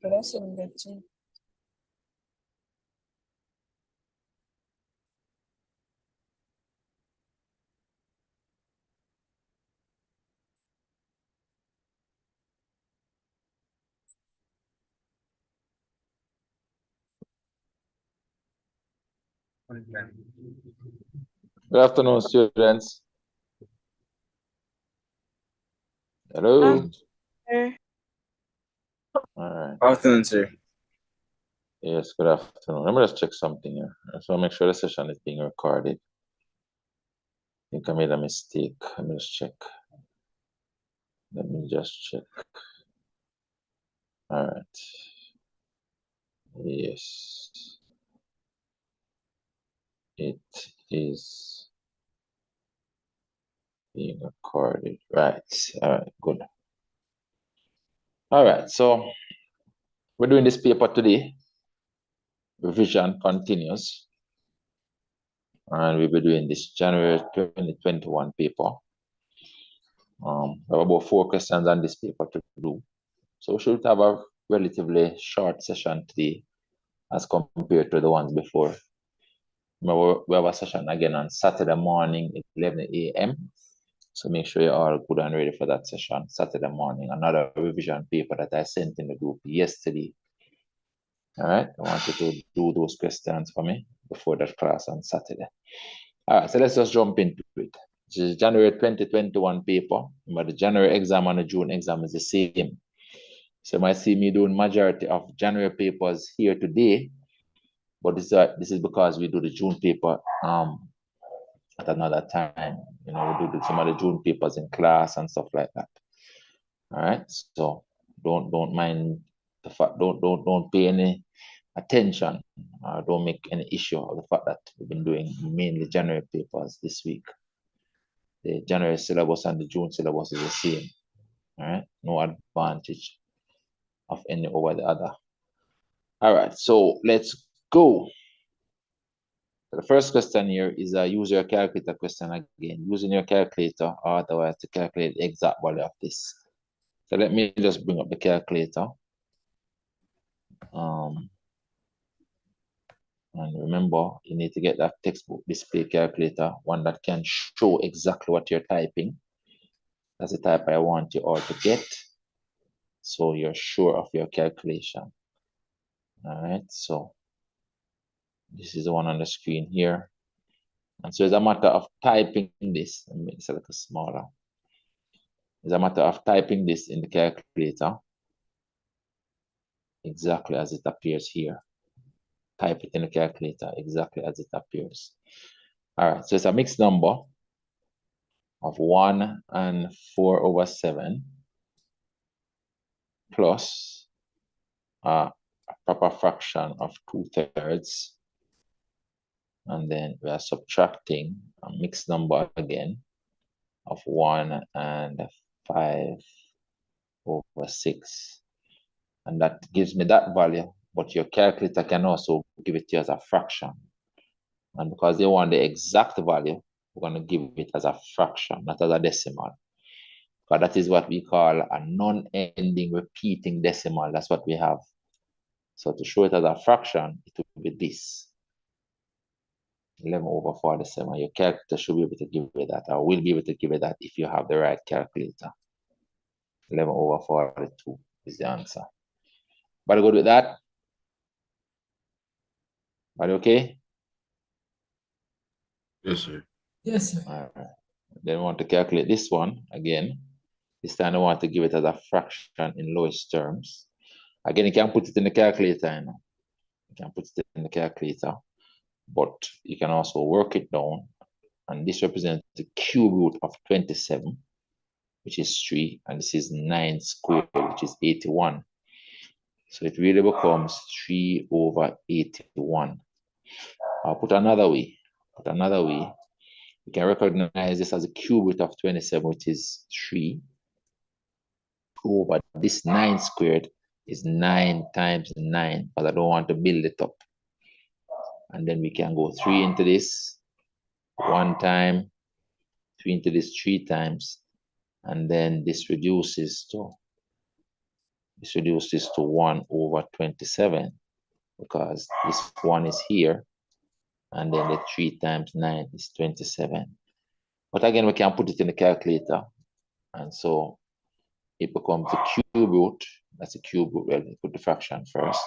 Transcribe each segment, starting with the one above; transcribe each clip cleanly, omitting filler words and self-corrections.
Blessing the team. Good afternoon, students. Hello. All right. Afternoon, sir. Yes, good afternoon. Let me just check something here. So I'll make sure the session is being recorded. I think I made a mistake. Let me just check. All right. Yes. It is being recorded. Right. All right, good. All right, so we're doing this paper today. Revision continues. And we'll be doing this January 2021 paper. We have about 4 questions on this paper to do. So we should have a relatively short session today as compared to the ones before. We have a session again on Saturday morning at 11 a.m. So make sure you're all good and ready for that session Saturday morning. Another revision paper that I sent in the group yesterday. All right, I want you to do those questions for me before that class on Saturday. All right, so let's just jump into it. This is January 2021 paper, but the January exam and the June exam is the same. So you might see me doing majority of January papers here today, but this is because we do the June paper at another time. You know, we do some of the June papers in class and stuff like that. All right, so don't mind the fact, don't pay any attention, don't make any issue of the fact that we've been doing mainly January papers this week. The January syllabus and the June syllabus is the same. All right, no advantage of any over the other. All right, so let's go. The first question here is a use your calculator question again. Using your calculator or otherwise to calculate the exact value of this. So let me just bring up the calculator. And remember, you need to get that textbook display calculator, one that can show exactly what you're typing. That's the type I want you all to get, so you're sure of your calculation. All right, so this is the one on the screen here. And so it's a matter of typing this. Let me make this a little smaller. It's a matter of typing this in the calculator exactly as it appears here. Type it in the calculator exactly as it appears. All right, so it's a mixed number of 1 and 4/7 plus a proper fraction of 2/3. And then we are subtracting a mixed number again of 1 and 5/6. And that gives me that value, but your calculator can also give it to you as a fraction. And because they want the exact value, we're going to give it as a fraction, not as a decimal. Because that is what we call a non-ending repeating decimal. That's what we have. So to show it as a fraction, it will be this. 11/47. Your calculator should be able to give you that, or will be able to give you that if you have the right calculator. 11/42 is the answer. But good with that? Are you okay? Yes, sir. Yes, sir. All right. Then we want to calculate this one again. This time I want to give it as a fraction in lowest terms. Again, you can put it in the calculator, you know. You can put it in the calculator, but you can also work it down. And this represents the cube root of 27, which is 3, and this is 9 squared, which is 81. So it really becomes 3/81. I'll put another way. You can recognize this as a cube root of 27, which is 3 over this 9 squared is 9 times 9, but I don't want to build it up. And then we can go 3 into this 1 time, 3 into this 3 times, and then this reduces to This reduces to 1 over 27 because this 1 is here, and then the 3 times 9 is 27. But again, we can put it in the calculator, and so it becomes the cube root. That's the cube root. Well, we put the fraction first,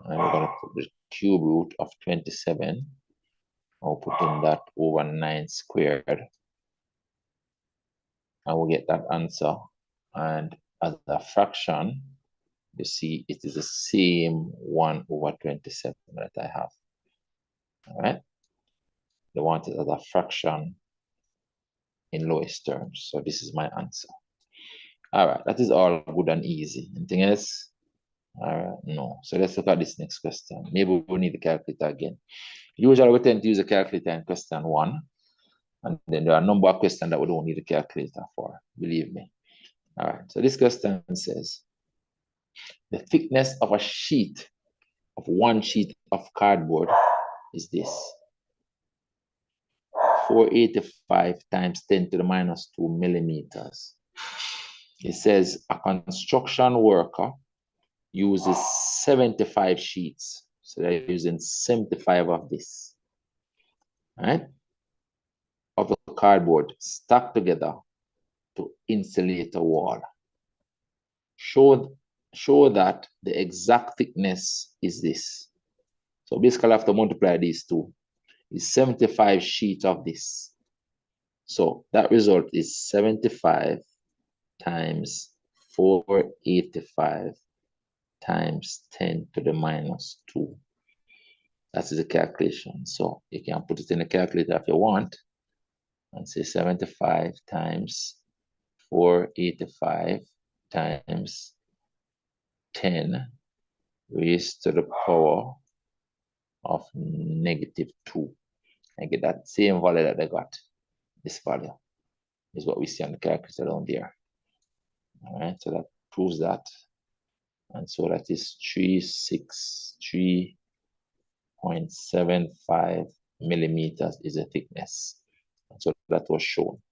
and we're going to put the cube root of 27. I'll put in that over 9 squared, and we'll get that answer. And as a fraction, you see it is the same 1 over 27 that I have. All right. They want it as a fraction in lowest terms. So this is my answer. All right, that is all good and easy. Anything else? All right, no. So let's look at this next question. Maybe we'll need the calculator again. Usually we tend to use a calculator in question 1. And then there are a number of questions that we don't need a calculator for, believe me. All right, so this question says, the thickness of a sheet, of one sheet of cardboard is this. 485 times 10 to the minus 2 millimeters. It says a construction worker uses 75 sheets. So they're using 75 of this, right? Of the cardboard stuck together to insulate a wall. Show that the exact thickness is this. So basically I have to multiply these two. It's 75 sheets of this. So that result is 75 times 485 times 10 to the minus 2. That is the calculation. So you can put it in a calculator if you want and say 75 times 485 times 10 raised to the power of -2. And get that same value that I got. This value is what we see on the calculator down there. All right, so that proves that. And so that is 363.75 millimeters is the thickness. And so that was shown.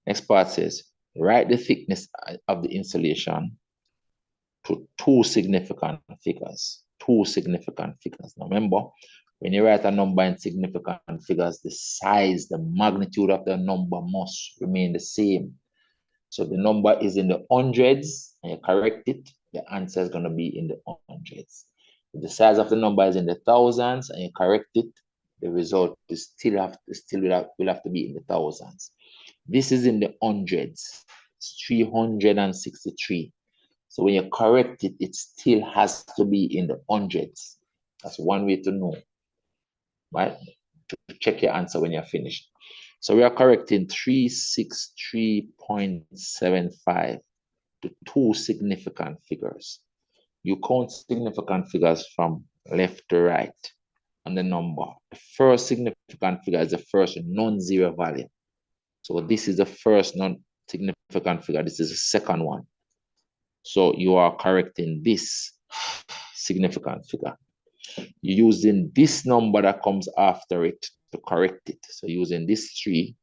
Next part says, write the thickness of the insulation to 2 significant figures. 2 significant figures. Now remember, when you write a number in significant figures, the size, the magnitude of the number must remain the same. So the number is in the hundreds, and you correct it, the answer is going to be in the hundreds. If the size of the number is in the thousands, and you correct it, the result is will have to be in the thousands. This is in the hundreds. It's 363. So when you correct it, it still has to be in the hundreds. That's one way to know, right? To check your answer when you're finished. So we are correcting 363.75 to 2 significant figures. You count significant figures from left to right on the number. The first significant figure is the first non-zero value. So this is the first non-significant figure. This is the second one. So you are correcting this significant figure. You're using this number that comes after it to correct it. So using this 3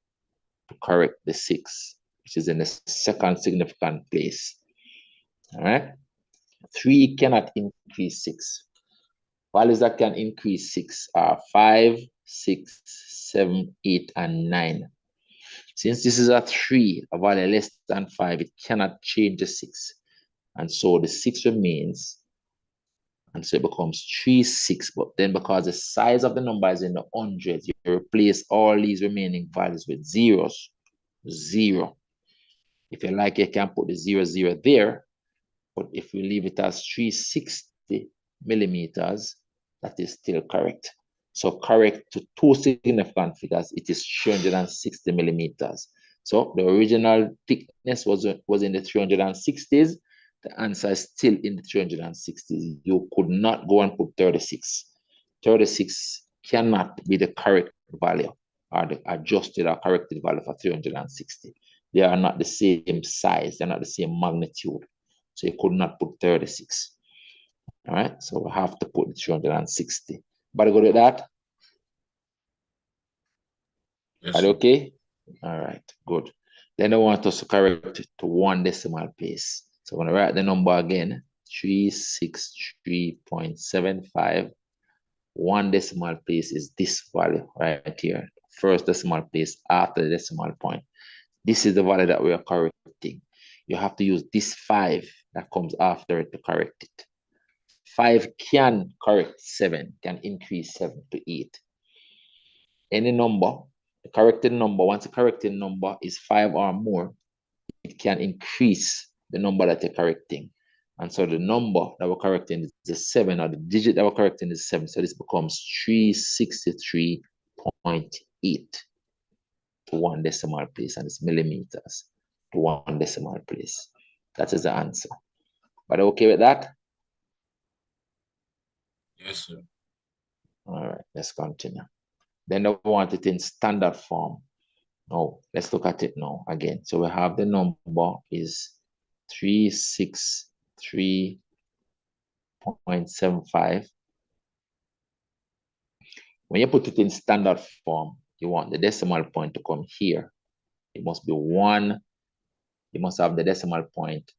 to correct the 6, which is in the second significant place. All right. 3 cannot increase 6. Values that can increase 6 are 5, 6, 7, 8, and 9. Since this is a 3, a value less than 5, it cannot change the 6. And so the 6 remains. And so it becomes 3, 6. But then because the size of the number is in the hundreds, you replace all these remaining values with zeros. 0. If you like, you can put the 0, 0 there. But if we leave it as 360 millimeters, that is still correct. So correct to 2 significant figures, it is 360 millimeters. So the original thickness was in the 360s. The answer is still in the 360s. You could not go and put 36. 36 cannot be the correct value or the adjusted or corrected value for 360. They are not the same size. They're not the same magnitude. So you could not put 36. All right. So we have to put the 360. But go with that? Yes. Are you okay? All right. Good. Then they want us to correct it to 1 decimal place. So I'm going to write the number again, 363.75. 1 decimal place is this value right here. First decimal place after the decimal point. This is the value that we are correcting. You have to use this 5 that comes after it to correct it. 5 can correct 7, can increase 7 to 8. Any number, the corrected number, once the corrected number is 5 or more, it can increase the number that you're correcting. And so the number that we're correcting is the 7, or the digit that we're correcting is 7. So this becomes 363.8 to 1 decimal place, and it's millimeters to 1 decimal place. That is the answer. But okay with that? Yes, sir. All right, let's continue. Then I want it in standard form. Now, let's look at it now again. So we have the number is 363.75. When you put it in standard form, you want the decimal point to come here. It must be 1. You must have the decimal point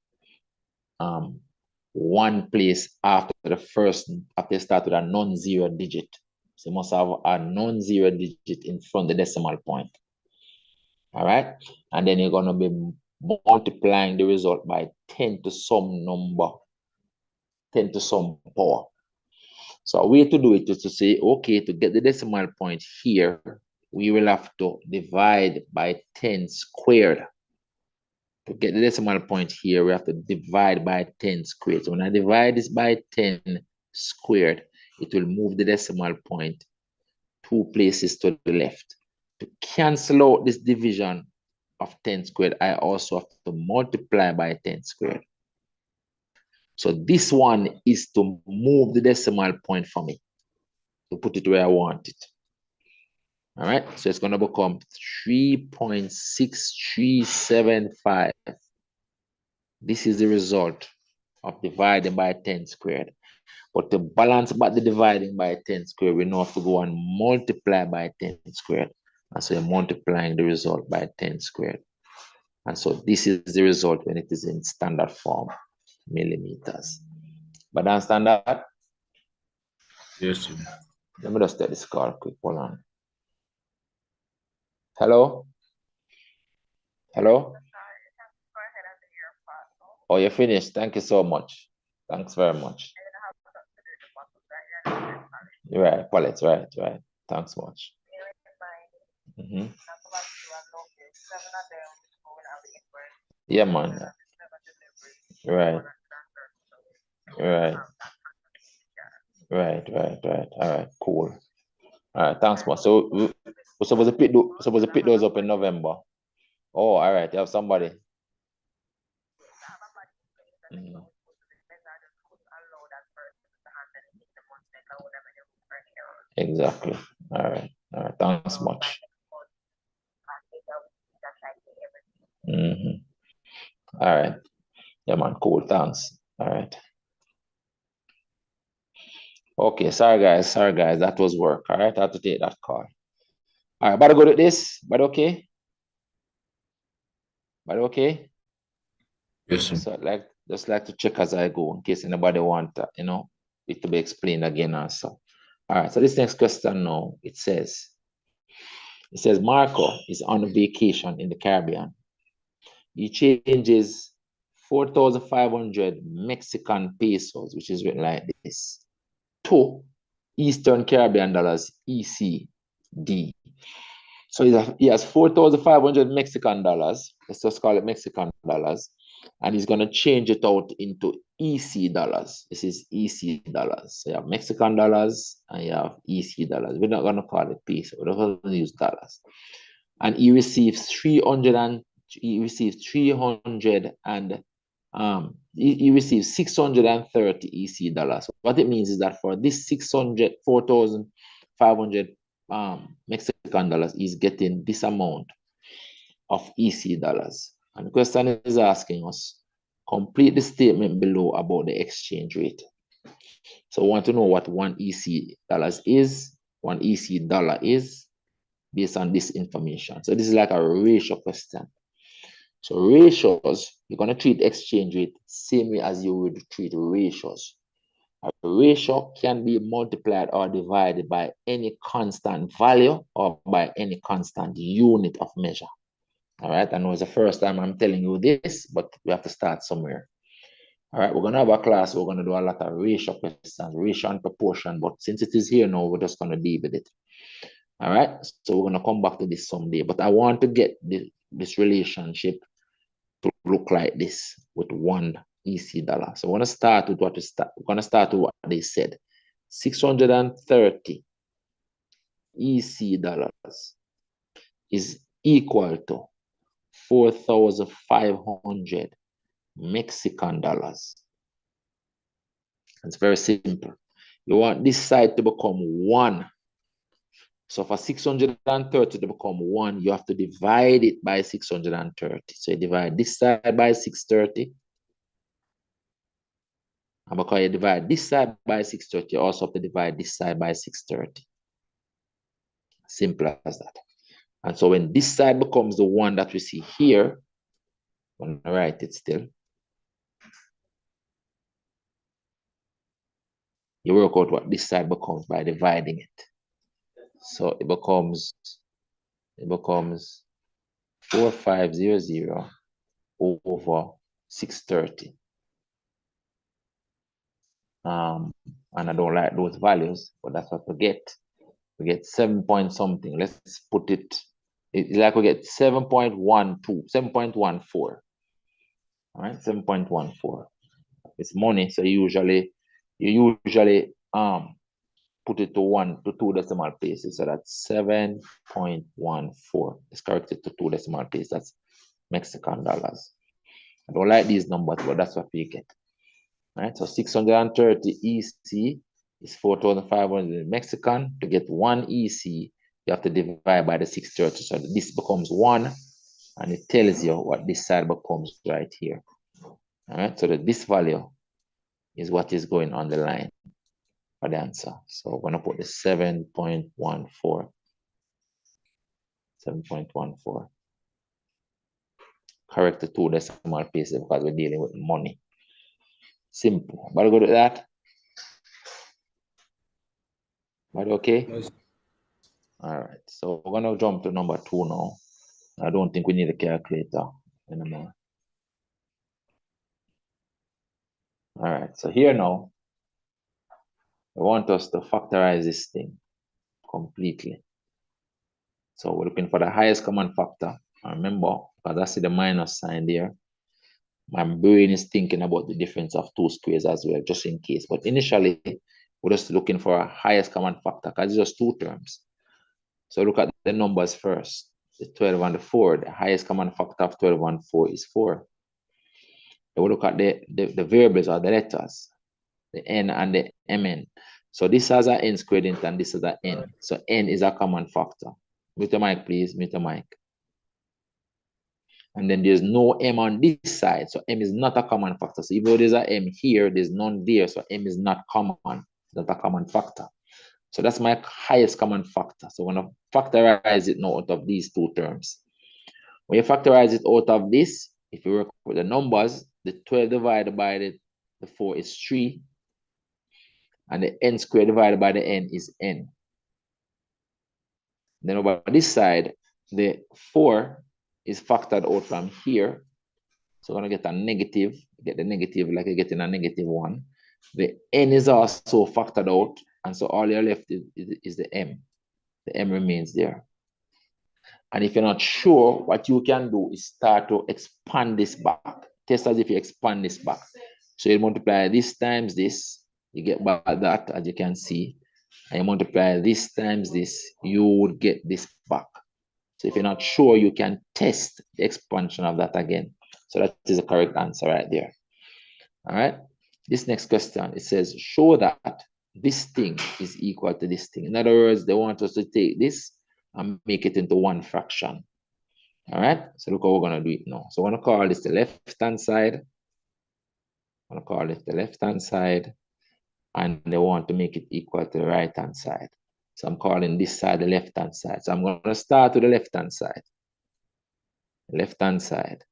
1 place after the first, after you start with a non-zero digit. So you must have a non-zero digit in front of the decimal point. All right. And then you're going to be multiplying the result by 10 to some number, 10 to some power. So a way to do it is to say, okay, to get the decimal point here, we will have to divide by 10 squared. To get the decimal point here, we have to divide by 10 squared. So when I divide this by 10 squared, it will move the decimal point 2 places to the left. To cancel out this division of 10 squared, I also have to multiply by 10 squared. So this one is to move the decimal point for me, to put it where I want it. All right, so it's going to become 3.6375. This is the result of dividing by 10 squared. But to balance back the dividing by 10 squared, we now have to go and multiply by 10 squared. And so you're multiplying the result by 10 squared. And so this is the result when it is in standard form, millimeters. But understand that? Yes, sir. Let me just take this call quick. Hold on. Hello? Hello? Oh, you're finished. Thank you so much. Thanks very much. You're right, pallets, right. Thanks much. Yeah, man. Right. All right, cool. All right, thanks much. So we're supposed to pick those up in November. Oh, all right. You have somebody. Exactly. All right. Thanks much. All right. Yeah, man. Cool. Thanks. All right. Okay. Sorry, guys. That was work. All right. I have to take that call. All right. Better go to this. But okay. Yes, sir. So just like to check as I go in case anybody want it to be explained again also. All right. So this next question now, it says Marco is on vacation in the Caribbean. He changes 4,500 Mexican pesos, which is written like this, to Eastern Caribbean dollars, ECD. So he has 4,500 Mexican dollars. Let's just call it Mexican dollars. And he's going to change it out into EC dollars. This is EC dollars. So you have Mexican dollars and you have EC dollars. We're not going to call it peso. We're going to use dollars. And he receives 630 EC dollars. What it means is that for this 4,500 Mexican dollars, is getting this amount of EC dollars. And the question is asking us, complete the statement below about the exchange rate. So we want to know what 1 EC dollars is, 1 EC dollar is, based on this information. So this is like a ratio question. So ratios, you're going to treat exchange rate same way as you would treat ratios. A ratio can be multiplied or divided by any constant value or by any constant unit of measure. All right, I know it's the first time I'm telling you this, but we have to start somewhere. All right, we're going to have a class, we're going to do a lot of ratio questions, ratio and proportion, but since it is here now, we're just going to deal with it. All right, so we're going to come back to this someday, but I want to get this relationship to look like this with one EC dollar. So we're going to start with what we start. We're going to start with what they said. 630 EC dollars is equal to 4,500 Mexican dollars. It's very simple. You want this side to become 1. So for 630 to become 1, you have to divide it by 630. So you divide this side by 630. And because you divide this side by 630, you also have to divide this side by 630. Simple as that. And so when this side becomes the one that we see here, I'm going to write it still. You work out what this side becomes by dividing it. So it becomes 4500 over 630. And I don't like those values, but that's what we get. We get 7 point something. Let's put it, it's like we get 7.12, 7.14. All right, 7.14. It's money, so you usually put it to 2 decimal places. So that's 7.14. It's corrected to 2 decimal places. That's Mexican dollars. I don't like these numbers, but that's what we get. All right, so 630 EC is 4,500 Mexican. To get 1 EC, you have to divide by the 630. So this becomes 1, and it tells you what this side becomes right here. All right, so that this value is what is going on the line for the answer. So we're going to put the 7.14. 7.14. Correct the 2 decimal places because we're dealing with money. Simple. But go to that. But okay? Yes. All right. So we're going to jump to number 2 now. I don't think we need a calculator anymore. All right. So here now, I want us to factorize this thing completely. So we're looking for the highest common factor. And remember, because I see the minus sign there, my brain is thinking about the difference of 2 squares as well, just in case. But initially, we're just looking for a highest common factor because it's just 2 terms. So look at the numbers first. The 12 and the 4. The highest common factor of 12 and 4 is 4. Then we look at the variables or the letters, the n and the mn. So this has an n squared in it and this is an n. So n is a common factor. Mute your mic, please. Mute your mic. And then there's no m on this side. So m is not a common factor. So even though there's an m here, there's none there. So m is not common. It's not a common factor. So that's my highest common factor. So I'm going to factorize it now out of these 2 terms. When you factorize it out of this, if you work with the numbers, the 12 divided by the 4 is 3. And the n squared divided by the n is n. Then over this side, the 4 is factored out from here. So we're going to get a negative, get the negative like you're getting a -1. The n is also factored out. And so all you're left is the m. The m remains there. And if you're not sure, what you can do is start to expand this back. Test as if you expand this back. So you multiply this times this, you get back that, as you can see. And you multiply this times this, you would get this back. So if you're not sure, you can test the expansion of that again. So that is the correct answer right there. All right. This next question, it says, show that this thing is equal to this thing. In other words, they want us to take this and make it into one fraction. All right. So look how we're going to do it now. So I'm going to call this the left-hand side. I'm going to call it the left-hand side. And they want to make it equal to the right-hand side. So I'm calling this side the left-hand side. So I'm going to start with the left-hand side. Left-hand side.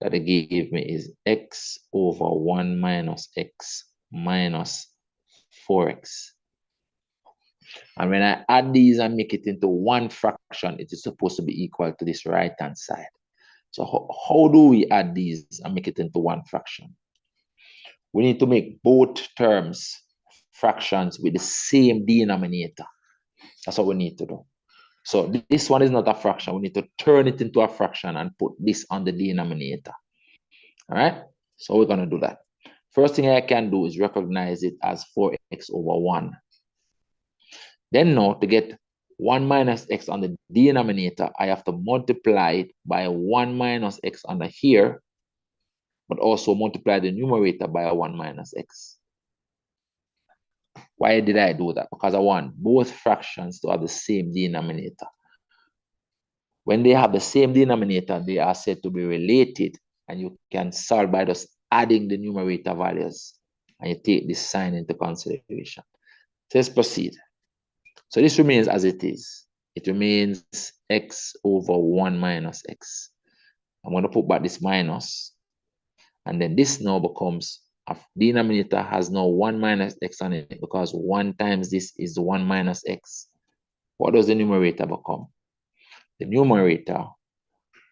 that they give me is x over 1 minus x minus 4x. And when I add these and make it into one fraction, it is supposed to be equal to this right-hand side. So how do we add these and make it into one fraction? We need to make both terms fractions with the same denominator. That's what we need to do. So this one is not a fraction. We need to turn it into a fraction and put this on the denominator. All right? So we're going to do that. First thing I can do is recognize it as 4x over 1. Then now, to get 1 minus x on the denominator, I have to multiply it by 1 minus x under here, but also multiply the numerator by 1 minus x. Why did I do that? Because I want both fractions to have the same denominator. When they have the same denominator, they are said to be related, and you can solve by just adding the numerator values, and you take this sign into consideration. So let's proceed. So this remains as it is. It remains x over 1 minus x. I'm going to put back this minus, and then this now becomes, a denominator has now 1 minus x on it, because 1 times this is 1 minus x. What does the numerator become? The numerator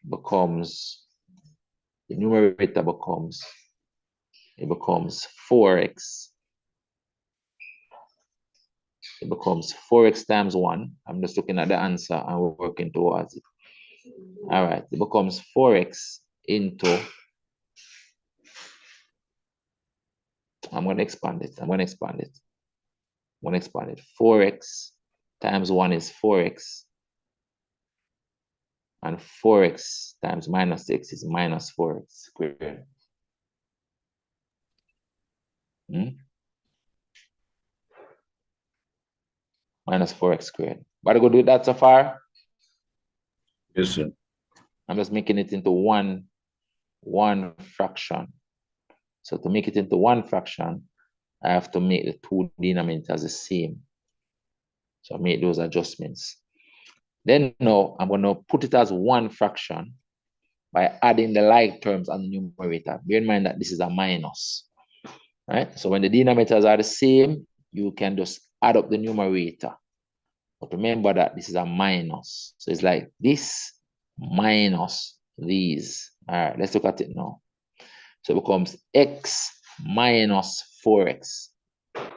becomes 4x. It becomes 4x times 1. I'm just looking at the answer and we're working towards it. All right, it becomes 4x into, I'm going to expand it. 4x times 1 is 4x. And 4x times minus x is minus 4x squared. Minus 4x squared. But I go do that so far? Yes, sir. I'm just making it into one fraction. So to make it into one fraction, I have to make the two denominators the same. So I make those adjustments. Then now I'm going to put it as one fraction by adding the like terms on the numerator. Bear in mind that this is a minus. Right? So when the denominators are the same, you can just add up the numerator. But remember that this is a minus. So it's like this minus these. All right, let's look at it now. So it becomes x minus 4x.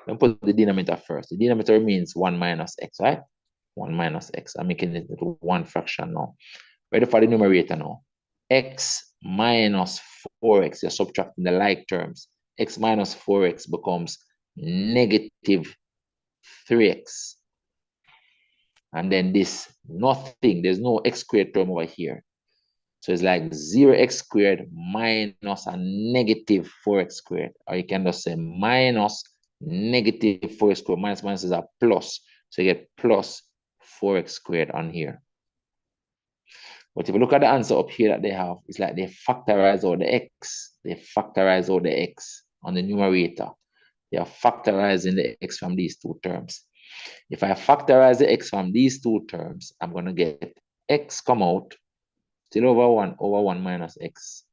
Then put the denominator first. The denominator remains 1 minus x, right? 1 minus x. I'm making it into one fraction now. Ready for the numerator now. X minus 4x. You're subtracting the like terms. X minus 4x becomes negative 3x. And then this, nothing. There's no x squared term over here. So it's like 0x squared minus a negative 4x squared. Or you can just say minus negative 4x squared. Minus minus is a plus. So you get plus 4x squared on here. But if you look at the answer up here that they have, it's like they factorize out the x. They factorize out the x on the numerator. They are factorizing the x from these two terms. If I factorize the x from these two terms, I'm going to get x come out, still over 1 minus x.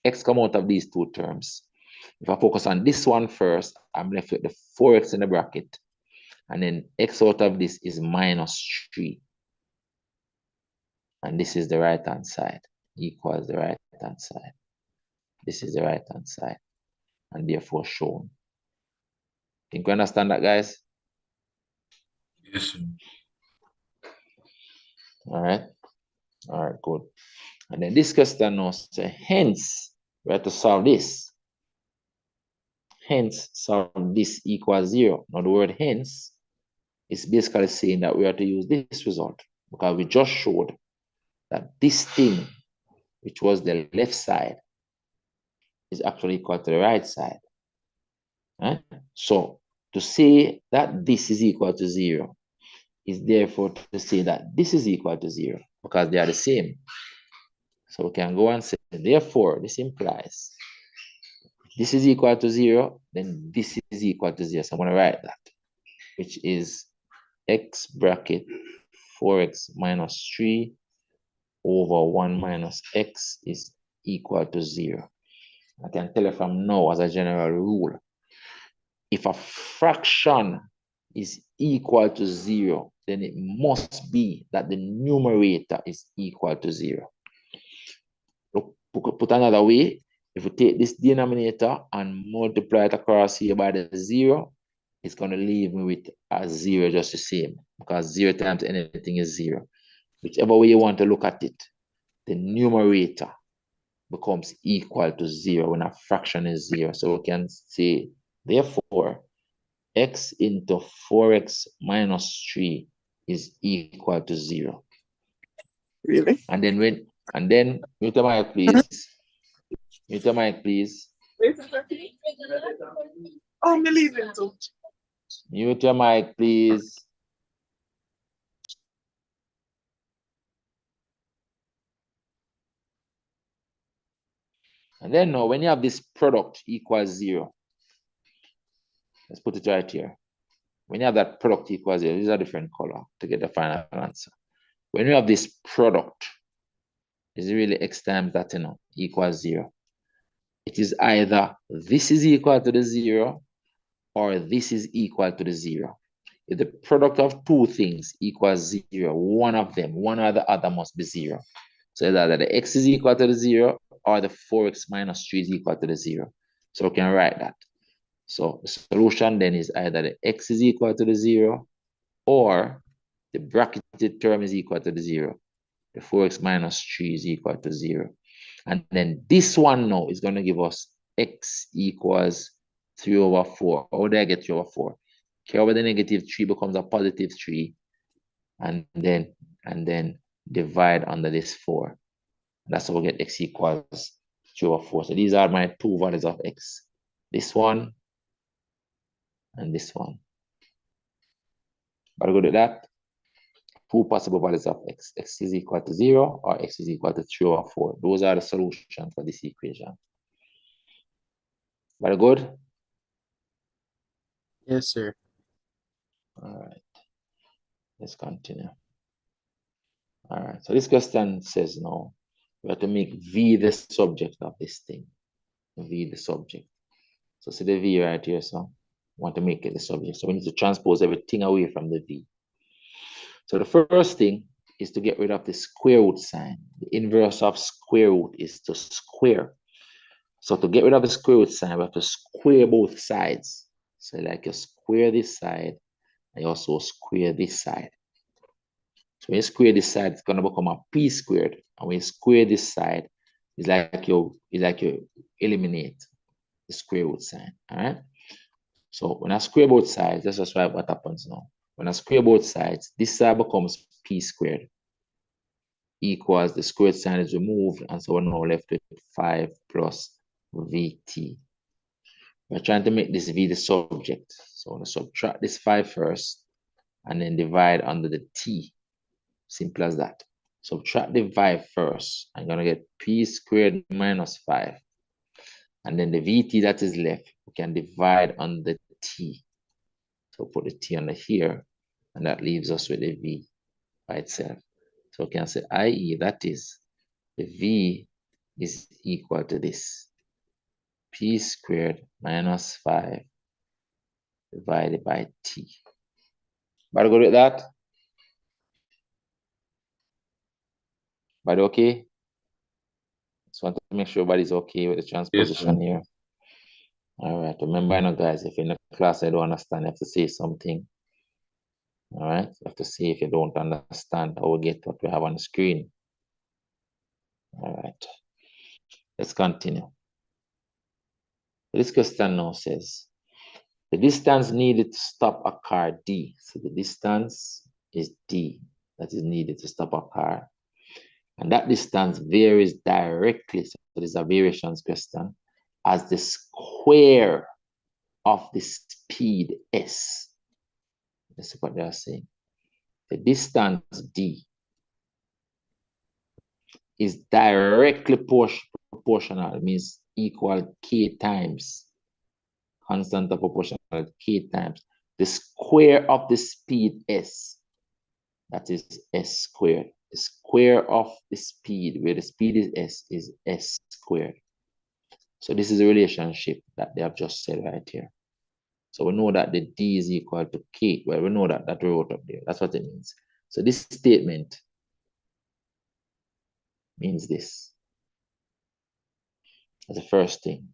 X come out of these two terms. If I focus on this one first, I'm left with the 4x in the bracket. And then x out of this is minus 3. And this is the right-hand side, equals the right-hand side. This is the right-hand side, and therefore shown. Think you understand that, guys? Yes, sir. All right, good. And then this question now says, hence, we have to solve this. Hence, solve this equals 0. Now, the word hence is basically saying that we have to use this result, because we just showed that this thing, which was the left side, is actually equal to the right side. Right? So, to say that this is equal to 0 is therefore to say that this is equal to 0, because they are the same. So we can go and say, therefore, this implies this is equal to 0, then this is equal to 0. So I'm going to write that, which is x bracket 4x minus 3 over 1 minus x is equal to 0. I can tell you from now as a general rule, if a fraction is equal to 0, then it must be that the numerator is equal to 0. Put another way, if we take this denominator and multiply it across here by the 0, it's going to leave me with a 0 just the same, because 0 times anything is 0. Whichever way you want to look at it, the numerator becomes equal to 0 when a fraction is 0. So we can say, therefore, x into 4x minus 3 is equal to 0. Really? And then mute the mic, please. Mute the mic, please. Oh, me leaving too. Mute your mic, please. And then now, when you have this product equals 0, let's put it right here. When you have that product equals 0, these are different color to get the final answer. When you have this product, is really x times that, equals 0. It is either this is equal to the 0 or this is equal to the 0. If the product of two things equals 0, one of them, one or the other must be 0. So either the x is equal to the 0 or the 4x minus 3 is equal to the 0. So we can write that. So the solution then is either the x is equal to the 0 or the bracketed term is equal to the 0. The 4x minus 3 is equal to 0. And then this one now is going to give us x equals 3 over 4. How do I get 3 over 4? Care over the negative 3 becomes a positive 3. And then divide under this 4. And that's how we get x equals 3 over 4. So these are my two values of x. This one and this one. But good at that. Two possible values of x. X is equal to 0 or x is equal to 3 over 4. Those are the solutions for this equation. Very good? Yes, sir. All right. Let's continue. All right. So this question says now, we have to make V the subject of this thing. V the subject. So see the V right here, so we want to make it the subject. So we need to transpose everything away from the V. So the first thing is to get rid of the square root sign. The inverse of square root is to square. So to get rid of the square root sign, we have to square both sides. So like you square this side, and you also square this side. So when you square this side, it's gonna become a p squared. And when you square this side, it's like you eliminate the square root sign. All right. So when I square both sides, let's just write what happens now. When I square both sides, this side becomes p squared equals the squared sign is removed, and so we're now left with 5 plus vt. We're trying to make this v the subject. So I'm going to subtract this 5 first and then divide under the t. Simple as that. Subtract the 5 first. I'm going to get p squared minus 5. And then the vt that is left, we can divide on the t. So put the t under here, and that leaves us with a v by itself. So we can say, i.e., that is, the v is equal to this. P squared minus 5 divided by t. But good with that? But okay? Just want to make sure everybody's okay with the transposition here. All right. Remember, guys, if in the class I don't understand, you have to say something. All right. You have to say if you don't understand how we get what we have on the screen. All right. Let's continue. This question now says, the distance needed to stop a car D. So the distance is D that is needed to stop a car. And that distance varies directly. So this is a variations question as the square of the speed S. Let's see what they are saying. The distance D is directly proportional. It means equal K times constant of proportional K times the square of the speed S. That is S squared. the square of the speed, where the speed is s squared. So this is a relationship that they have just said right here. So we know that the d is equal to k. Well, we know that we wrote up there. That's what it means. So this statement means this. That's the first thing.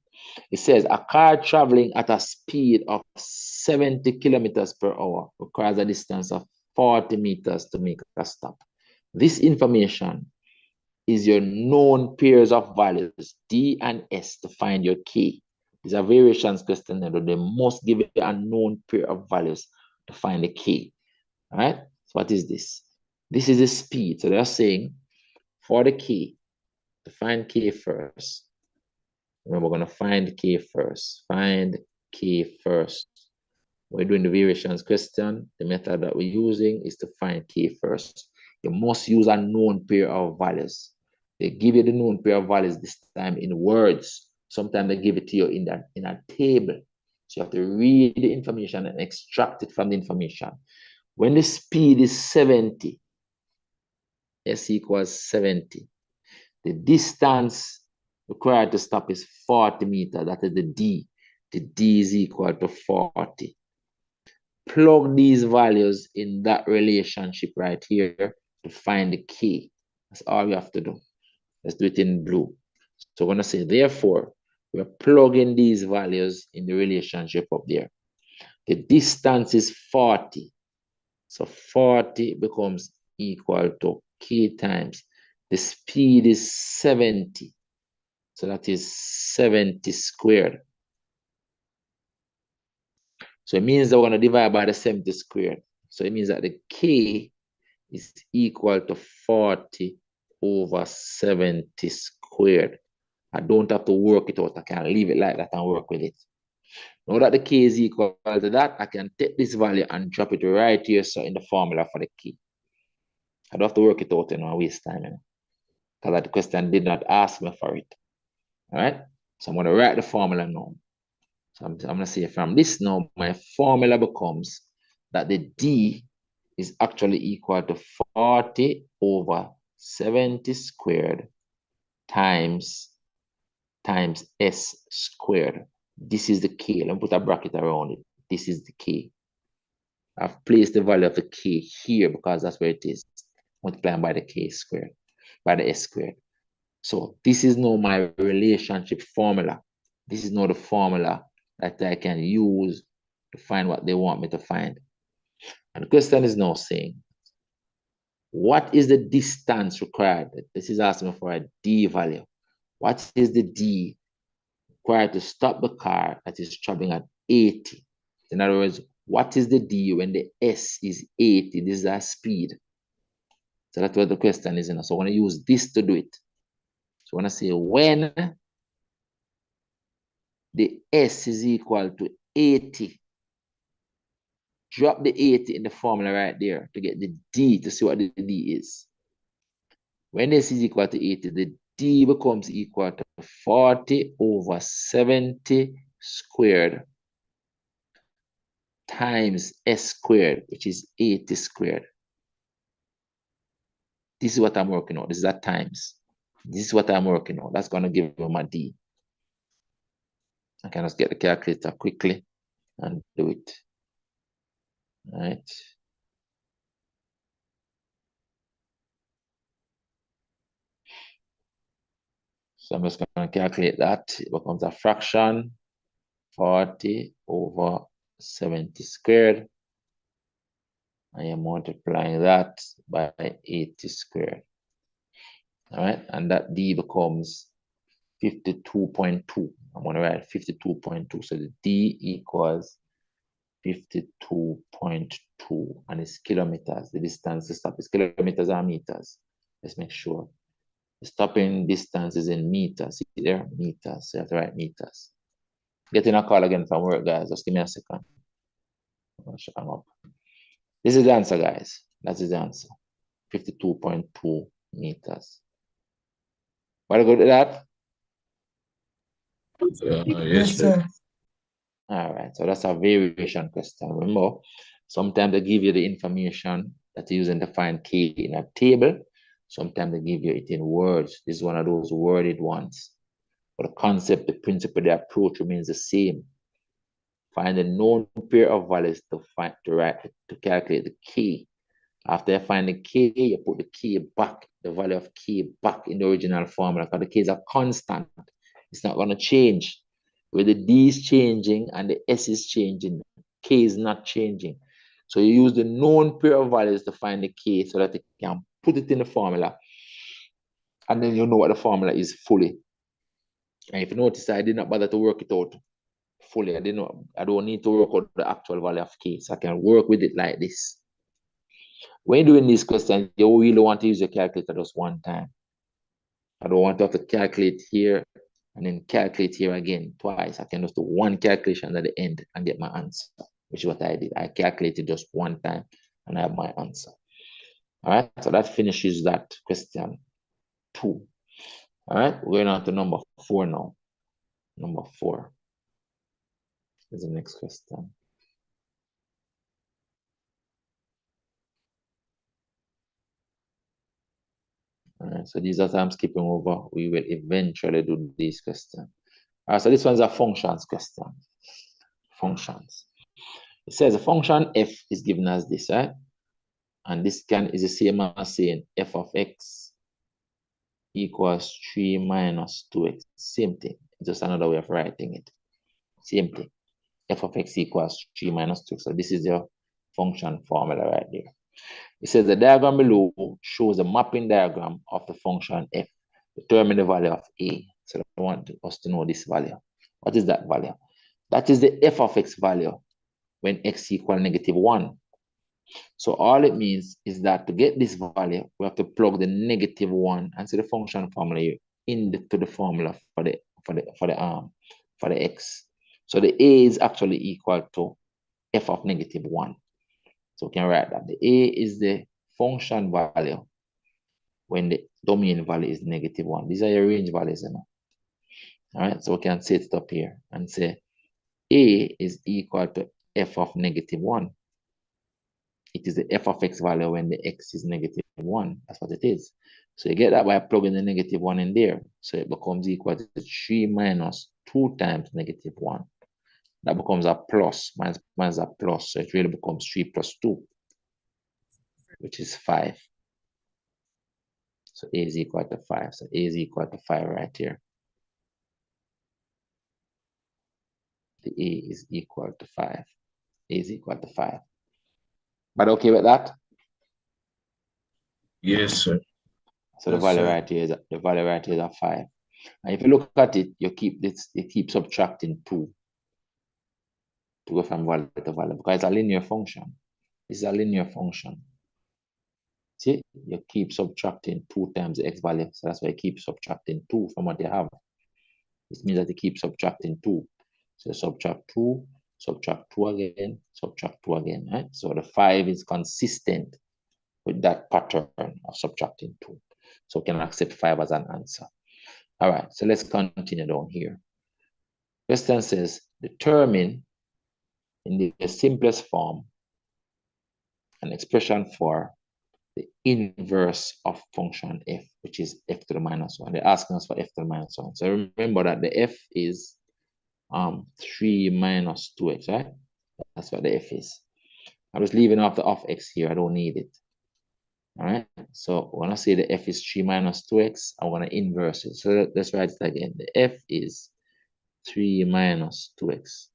It says a car traveling at a speed of 70 kilometers per hour requires a distance of 40 meters to make a stop. This information is your known pairs of values, D and S, to find your K. These are variations question, but they must give you a known pair of values to find the K. All right? So what is this? This is the speed. So they're saying for the K, to find K first, remember, we're going to find K first. Find K first. We're doing the variations question. The method that we're using is to find K first. You must use a known pair of values. They give you the known pair of values this time in words. Sometimes they give it to you in a table. So you have to read the information and extract it from the information. When the speed is 70, S equals 70. The distance required to stop is 40 meters. That is the D. The D is equal to 40. Plug these values in that relationship right here to find the K. That's all we have to do. Let's do it in blue. So we're going to say, therefore, we're plugging these values in the relationship up there. The distance is 40. So 40 becomes equal to K times. The speed is 70. So that is 70 squared. So it means that we're going to divide by the 70 squared. So it means that the K is equal to 40 over 70 squared. I don't have to work it out. I can leave it like that and work with it. Now that the K is equal to that, I can take this value and drop it right here so in the formula for the K. I don't have to work it out and waste time. Because the question did not ask me for it. All right? So I'm going to write the formula now. So I'm going to say from this now, my formula becomes that the D is actually equal to 40 over 70 squared times S squared. This is the K. Let me put a bracket around it. This is the K. I've placed the value of the K here because that's where it is. Multiplying by the K squared, by the S squared. So this is now my relationship formula. This is now the formula that I can use to find what they want me to find. And the question is now saying, what is the distance required? This is asking for a D value. What is the D required to stop the car that is traveling at 80? In other words, what is the D when the S is 80? This is our speed. So that's what the question is. So I'm going to use this to do it. So I'm going to say when the S is equal to 80, drop the 80 in the formula right there to get the D, to see what the D is. When S is equal to 80, the D becomes equal to 40 over 70 squared times S squared, which is 80 squared. This is what I'm working on. This is at times. This is what I'm working on. That's going to give me my D. I can just get the calculator quickly and do it. All right. So I'm just going to calculate that. It becomes a fraction, 40 over 70 squared. I am multiplying that by 80 squared. All right, and that D becomes 52.2. I'm going to write 52.2. So the D equals 52.2, and it's kilometers. The distance to stop is kilometers or meters. Let's make sure. The stopping distance is in meters. See there? Meters. So you have to write meters. Getting a call again from work, guys. Just give me a second. I'm shut them up. This is the answer, guys. That is the answer. 52.2 meters. What do you go to that? Yes, sir. All right, so that's a variation question. Remember, sometimes they give you the information that you're using to find K in a table. Sometimes they give you it in words. This is one of those worded ones. But the concept, the principle, the approach remains the same. Find a known pair of values to calculate the key. After you find the key, you put the key back, the value of key back in the original formula, because the keys are constant. It's not going to change. Where the D is changing and the S is changing, K is not changing. So you use the known pair of values to find the K so that you can put it in the formula. And then you know what the formula is fully. And if you notice, I did not bother to work it out fully. I don't need to work out the actual value of K. So I can work with it like this. When doing this question, you really want to use your calculator just one time. I don't want to have to calculate here and then calculate here again twice. I can just do one calculation at the end and get my answer, which is what I did. I calculated just one time and I have my answer. All right, so that finishes that question 2. All right, we're going on to number 4 now. Number 4 is the next question. All right, so these are I'm skipping over. We will eventually do this question. All right, so this one's a functions question. Functions. It says a function f is given as this, right? And this is the same as saying f of x equals 3 minus 2x. Same thing, just another way of writing it. Same thing. F of x equals 3 minus 2x. So this is your function formula right there. It says the diagram below shows a mapping diagram of the function f. Determine the value of a. So I want us to know this value. What is that value? That is the f of x value when x equals -1. So all it means is that to get this value, we have to plug the -1 and see the function formula into the formula for the x. So the a is actually equal to f of -1. So we can write that the a is the function value when the domain value is -1. These are your range values, you know. All right, so we can set it up here and say a is equal to f of -1. It is the f of x value when the x is -1. That's what it is. So you get that by plugging the -1 in there. So it becomes equal to 3 minus 2 times -1. That becomes a plus, minus a plus. So it really becomes 3 plus 2, which is 5. So a is equal to 5. So a is equal to 5 right here. The a is equal to 5. A is equal to 5. But okay with that? Yes, sir. So the value right here is a 5. And if you look at it, you keep subtracting 2 to go from value to value because it's a linear function. This is a linear function. See, you keep subtracting 2 times the x value. So that's why you keep subtracting 2 from what you have. This means that you keep subtracting 2. So subtract 2, subtract 2 again, subtract 2 again, right? So the 5 is consistent with that pattern of subtracting 2. So we can accept 5 as an answer. All right, so let's continue down here. Question says, determine in the simplest form an expression for the inverse of function f, which is f to the -1. They're asking us for f to the -1. So remember that the f is 3 minus 2x, right? That's what the f is. I'm just leaving off the of x here. I don't need it. All right. So when I say the f is 3 minus 2x, I want to inverse it. So let's write it again. The f is 3 minus 2x.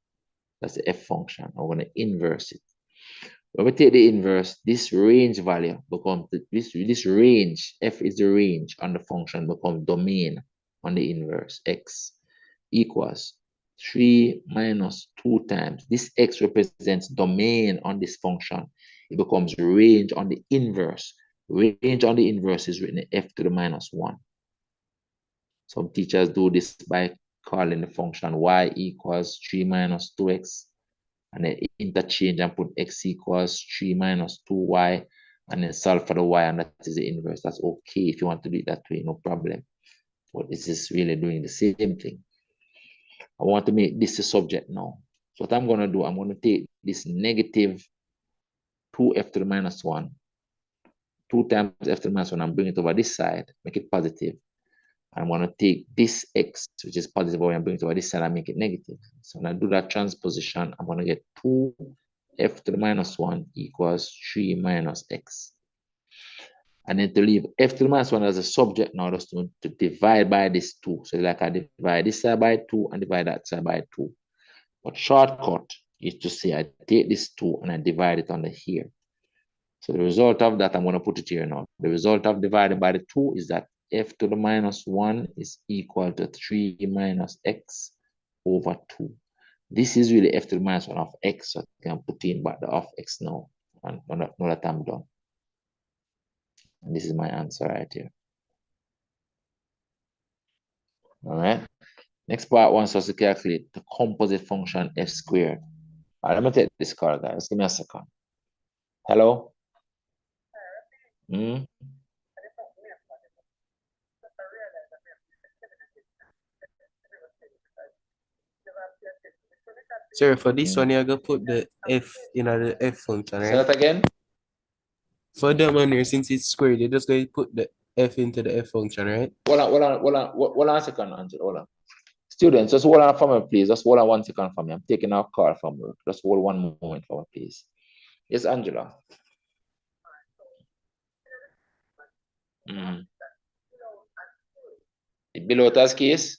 That's the f function. I want to inverse it. When we take the inverse, this range value becomes this range. F is the range on the function, becomes domain on the inverse. X equals 3 minus 2 times. This x represents domain on this function. It becomes range on the inverse. Range on the inverse is written f to the -1. Some teachers do this by calling the function y equals 3 minus 2x. And then interchange and put x equals 3 minus 2y. And then solve for the y, and that is the inverse. That's okay if you want to do it that way, no problem. But this is really doing the same thing. I want to make this a subject now. So what I'm going to do, I'm going to take this -2f to the -1 2 times f to the minus 1 and bring it over this side, make it positive. I'm going to take this x, which is positive, and bring it over this side and make it negative. So when I do that transposition, I'm going to get 2f to the minus 1 equals 3 minus x. And then to leave f to the minus 1 as a subject now, just to divide by this 2. So like I divide this side by 2 and divide that side by 2. But shortcut is to say I take this 2 and I divide it under here. So the result of that, I'm going to put it here now. The result of dividing by the 2 is that f to the minus 1 is equal to 3 minus x over 2. This is really f to the minus 1 of x. So I can put in back the of x now. And now that I'm done. And this is my answer right here. All right. Next part wants us to calculate the composite function f squared. All right, let me take this card, guys. Give me a second. Hello? Sir, for this one, you're going to put the f in the f function, Say right? that again? For them one here, since it's squared, you're just going to put the f into the f function, right? Hold on a second, Angela. Hold on. Students, just hold on for me, please. Just hold on 1 second for me. I'm taking our call from work. Just hold 1 moment for me, please. Yes, Angela. Below task case?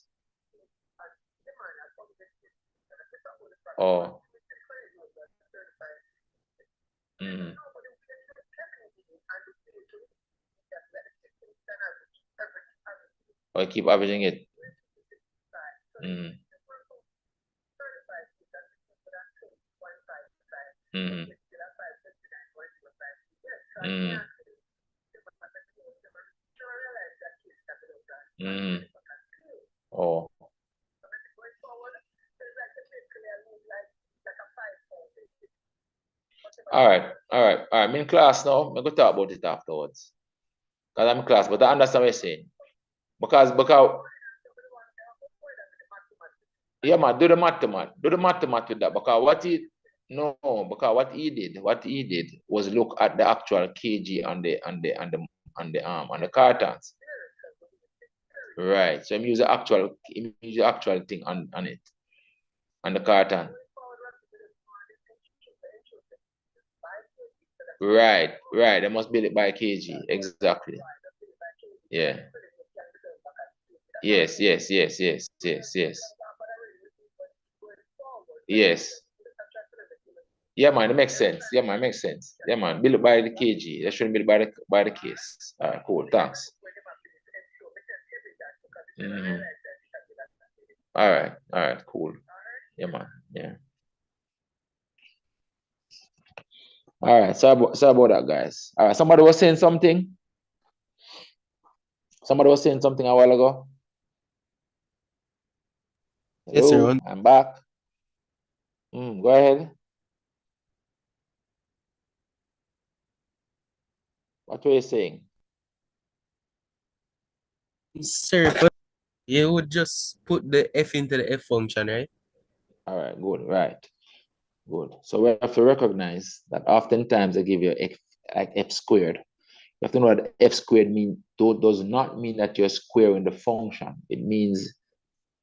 Oh. Or keep averaging it. Oh. All right. I'm in class now. I'm going to talk about it afterwards. Because I'm in class, but I understand what you're saying. Because yeah, man, do the math with that. Because what he did was look at the actual kg on the cartons. Right. So I'm use the actual thing on it. On the carton. Right. They must build it by kg. Exactly. Yeah. Yes. Yes. Yeah, man, it makes sense. Yeah, man, build it by the kg. They shouldn't build it by the case. All right, cool. Thanks. All right, cool. Yeah, man. Yeah. All right, sorry about that, guys. All right, somebody was saying something. Somebody was saying something a while ago. Hello, yes, sir. I'm back. Go ahead. What were you saying? Sir, you would just put the f into the f function, right? All right, good, right. Good. So we have to recognize that oftentimes they give you f squared. You have to know what f squared does not mean that you're squaring the function. It means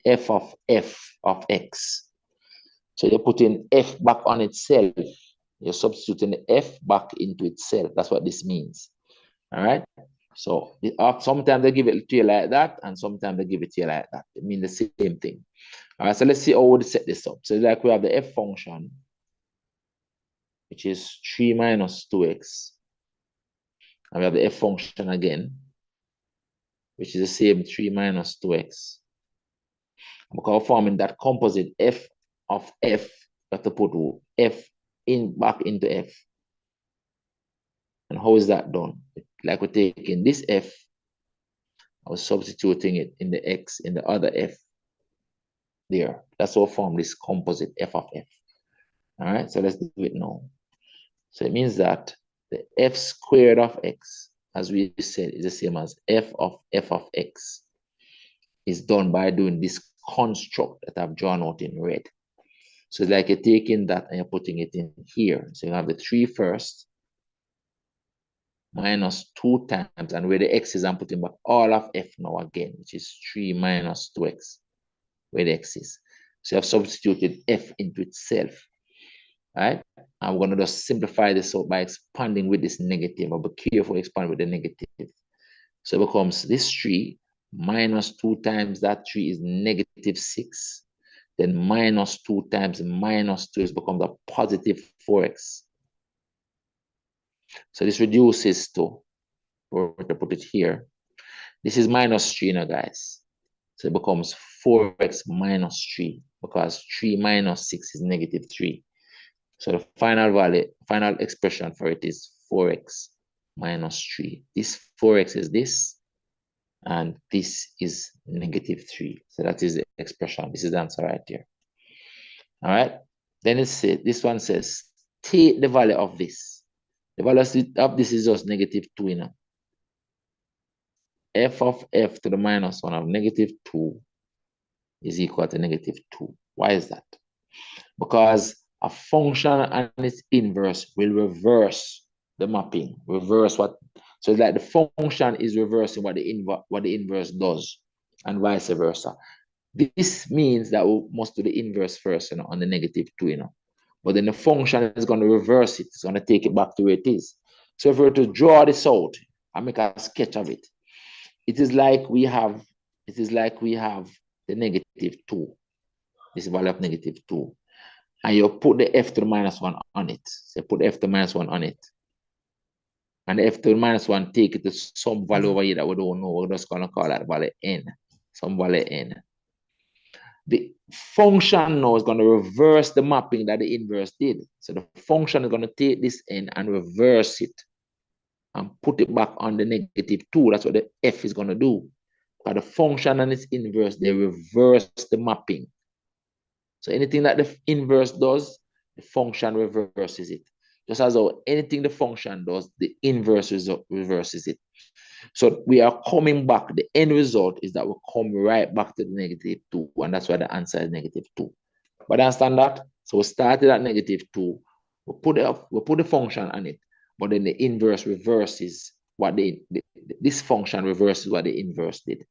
f of x. So you're putting f back on itself. You're substituting the f back into itself. That's what this means. All right. So sometimes they give it to you like that, and sometimes they give it to you like that. It means the same thing. All right. So let's see how we set this up. So like we have the f function, which is 3 minus 2x. And we have the f function again, which is the same 3 minus 2x. Because we're forming that composite f of f, we have to put f back into f. And how is that done? Like we're taking this f, I was substituting it in the x in the other f there. That's how we form this composite f of f. All right, so let's do it now. So it means that the f squared of x, as we said, is the same as f of x. Is done by doing this construct that I've drawn out in red. So it's like you're taking that and you're putting it in here. So you have the 3 first, minus 2 times, and where the x is, I'm putting back all of f now again, which is 3 minus 2x, where the x is. So I've substituted f into itself, right? I'm going to just simplify this out by expanding with this negative. I'll be careful expand with the negative. So it becomes this 3 minus 2 times that 3 is negative 6. Then minus 2 times minus 2 becomes a positive 4x. So this reduces to, or to put it here, this is minus 3 now, guys. So it becomes 4x minus 3, because 3 minus 6 is negative 3. So the final value, final expression for it is 4x minus 3. This 4x is this, and this is negative 3. So that is the expression. This is the answer right here. All right. Then it says, this one says, take the value of this. The value of this is just negative 2, you know. F of f to the minus 1 of negative 2 is equal to negative 2. Why is that? Because a function and its inverse will reverse the mapping, reverse what. So it's like the function is reversing what the inverse does, and vice versa. This means that we must do the inverse first, you know, on the negative 2, you know. But then the function is going to reverse it. It's going to take it back to where it is. So if we were to draw this out and make a sketch of it, it is like we have the negative 2, this value of negative 2. And you put the f to the minus 1 on it. So put the f to the minus 1 on it. And the f to the minus 1, take it to some value over here that we don't know. We're just going to call that value n. Some value n. The function now is going to reverse the mapping that the inverse did. So the function is going to take this n and reverse it and put it back on the negative 2. That's what the f is going to do. Because the function and its inverse, they reverse the mapping. So anything that the inverse does, the function reverses it. Just as though anything the function does, the inverse reverses it. So we are coming back. The end result is that we come right back to the negative 2. And that's why the answer is negative 2. But understand that? So we started at negative 2. We put the function on it. But then the inverse reverses what this function reverses what the inverse did.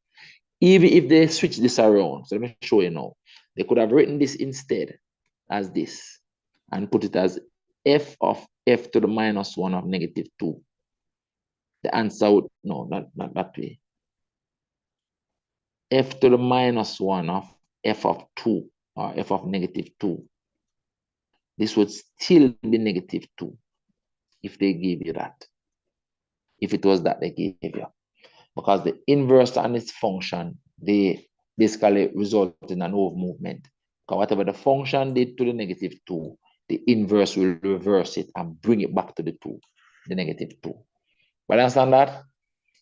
Even if they switch this around, so let me show you now. They could have written this instead as this and put it as f of f to the minus 1 of negative 2. The answer would, no, not that way. F to the minus 1 of f of 2 or f of negative 2. This would still be negative 2 if they gave you that. If it was that they gave you. Because the inverse and its function, they basically result in an over movement. Because whatever the function did to the negative 2, the inverse will reverse it and bring it back to the 2, the negative 2. But understand that?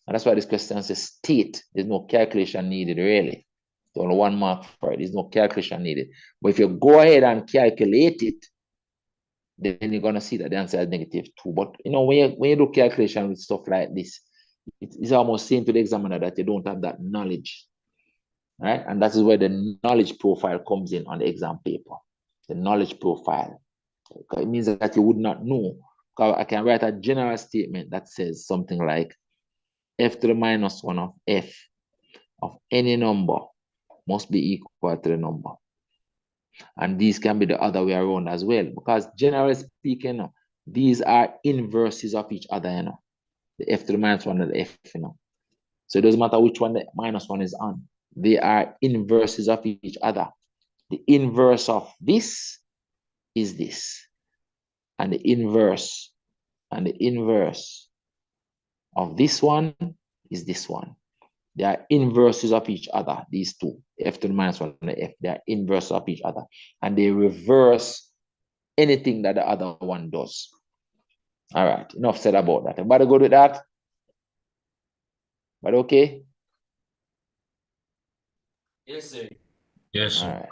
And that's why this question says state. There's no calculation needed, really. There's only 1 mark for it. There's no calculation needed. But if you go ahead and calculate it, then you're going to see that the answer is negative 2. But you know, when you do calculation with stuff like this, it's almost saying to the examiner that you don't have that knowledge. Right? And that is where the knowledge profile comes in on the exam paper. The knowledge profile. It means that you would not know. I can write a general statement that says something like f to the minus 1 of f of any number must be equal to the number. And these can be the other way around as well. Because generally speaking, you know, these are inverses of each other, you know. The f to the minus 1 and the f, you know. So it doesn't matter which one the minus 1 is on. They are inverses of each other. The inverse of this is this. And the inverse of this one is this one. They are inverses of each other, these two. F to the minus 1 and the f. They are inverses of each other. And they reverse anything that the other one does. All right, enough said about that. Everybody good with that? But okay? Yes, sir. Yes, All sir. right.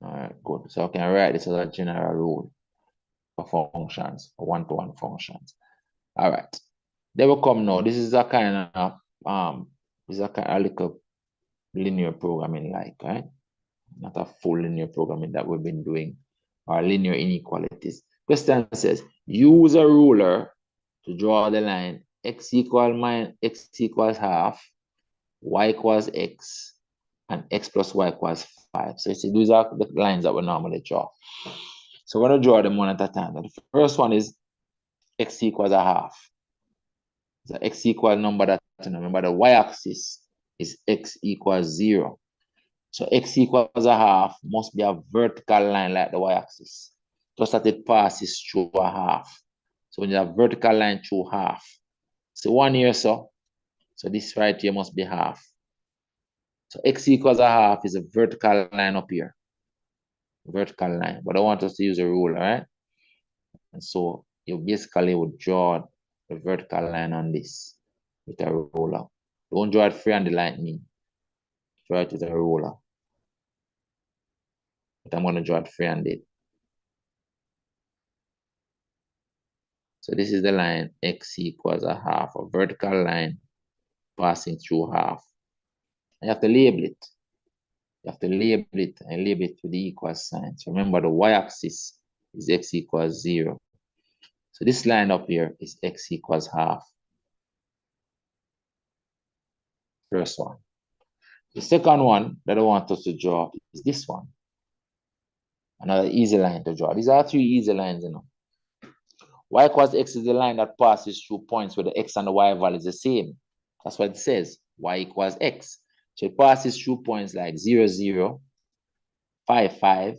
All right, good. So I can write this as a general rule for functions, for one-to-one functions. All right. They will come now. This is a kind of little linear programming like, right? Not a full linear programming that we've been doing, or linear inequalities. Question says, use a ruler to draw the line x equals half, y equals x, and x plus y equals 5. So you see, these are the lines that we normally draw. So we're going to draw them one at a time. The first one is x equals a half. The x equal number that, remember, the y-axis is x equals 0. So x equals a half must be a vertical line like the y-axis, just that it passes through a half. So when you have vertical line through half, so 1 here, so this right here must be half. So x equals a half is a vertical line up here. Vertical line. But I want us to use a ruler, right? And so you basically would draw the vertical line on this with a ruler. Don't draw it freehanded like me. Draw it with a ruler. But I'm going to draw it freehanded. So this is the line x equals a half, a vertical line passing through half. You have to label it. You have to label it and label it with the equal sign. So remember, the y-axis is x equals 0. So this line up here is x equals half. First one. The second one that I want us to draw is this one. Another easy line to draw. These are 3 easy lines, you know. Y equals x is the line that passes through points where the x and the y value is the same. That's what it says. Y equals x. So it passes through points like 0, 0, 5, 5,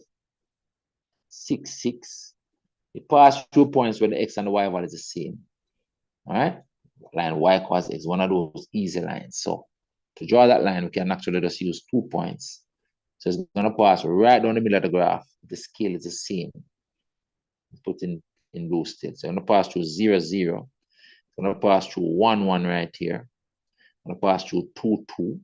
6, 6. It passes through points where the x and the y value is the same. All right? Line y equals x, one of those easy lines. So to draw that line, we can actually just use 2 points. So it's going to pass right down the middle of the graph. The scale is the same. Put in blue still. So I'm going to pass through 0, 0. It's going to pass through 1, 1 right here. It's going to pass through 2, 2.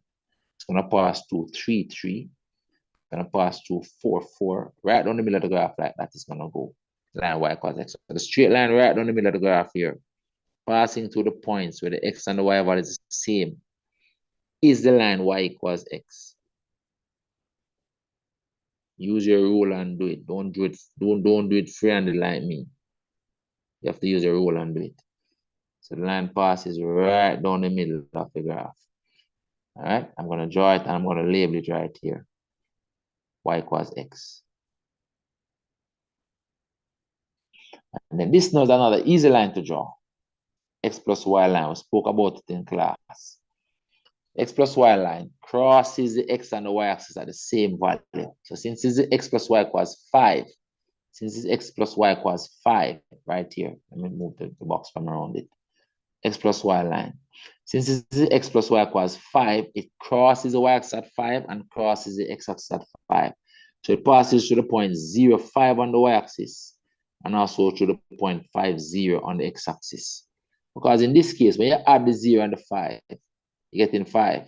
It's going to pass through 3, 3. It's going to pass through 4, 4. Right down the middle of the graph like that is going to go. Line y equals x. So the straight line right down the middle of the graph here, passing through the points where the x and the y value is the same, is the line y equals x. Use your ruler and do it. Don't do it freehanded like me. You have to use your ruler and do it. So the line passes right down the middle of the graph. All right, I'm going to draw it and I'm going to label it right here. Y equals x. And then this now is another easy line to draw. X plus y line. We spoke about it in class. X plus y line crosses the x and the y axis at the same value. So since this is x plus y equals 5, since this x plus y equals 5 right here, let me move the box from around it. X plus y line. Since this is x plus y equals 5, it crosses the y axis at 5 and crosses the x axis at 5. So it passes through the point 0, 5 on the y axis and also through the point 5, 0 on the x axis. Because in this case, when you add the 0 and the 5, you're getting 5.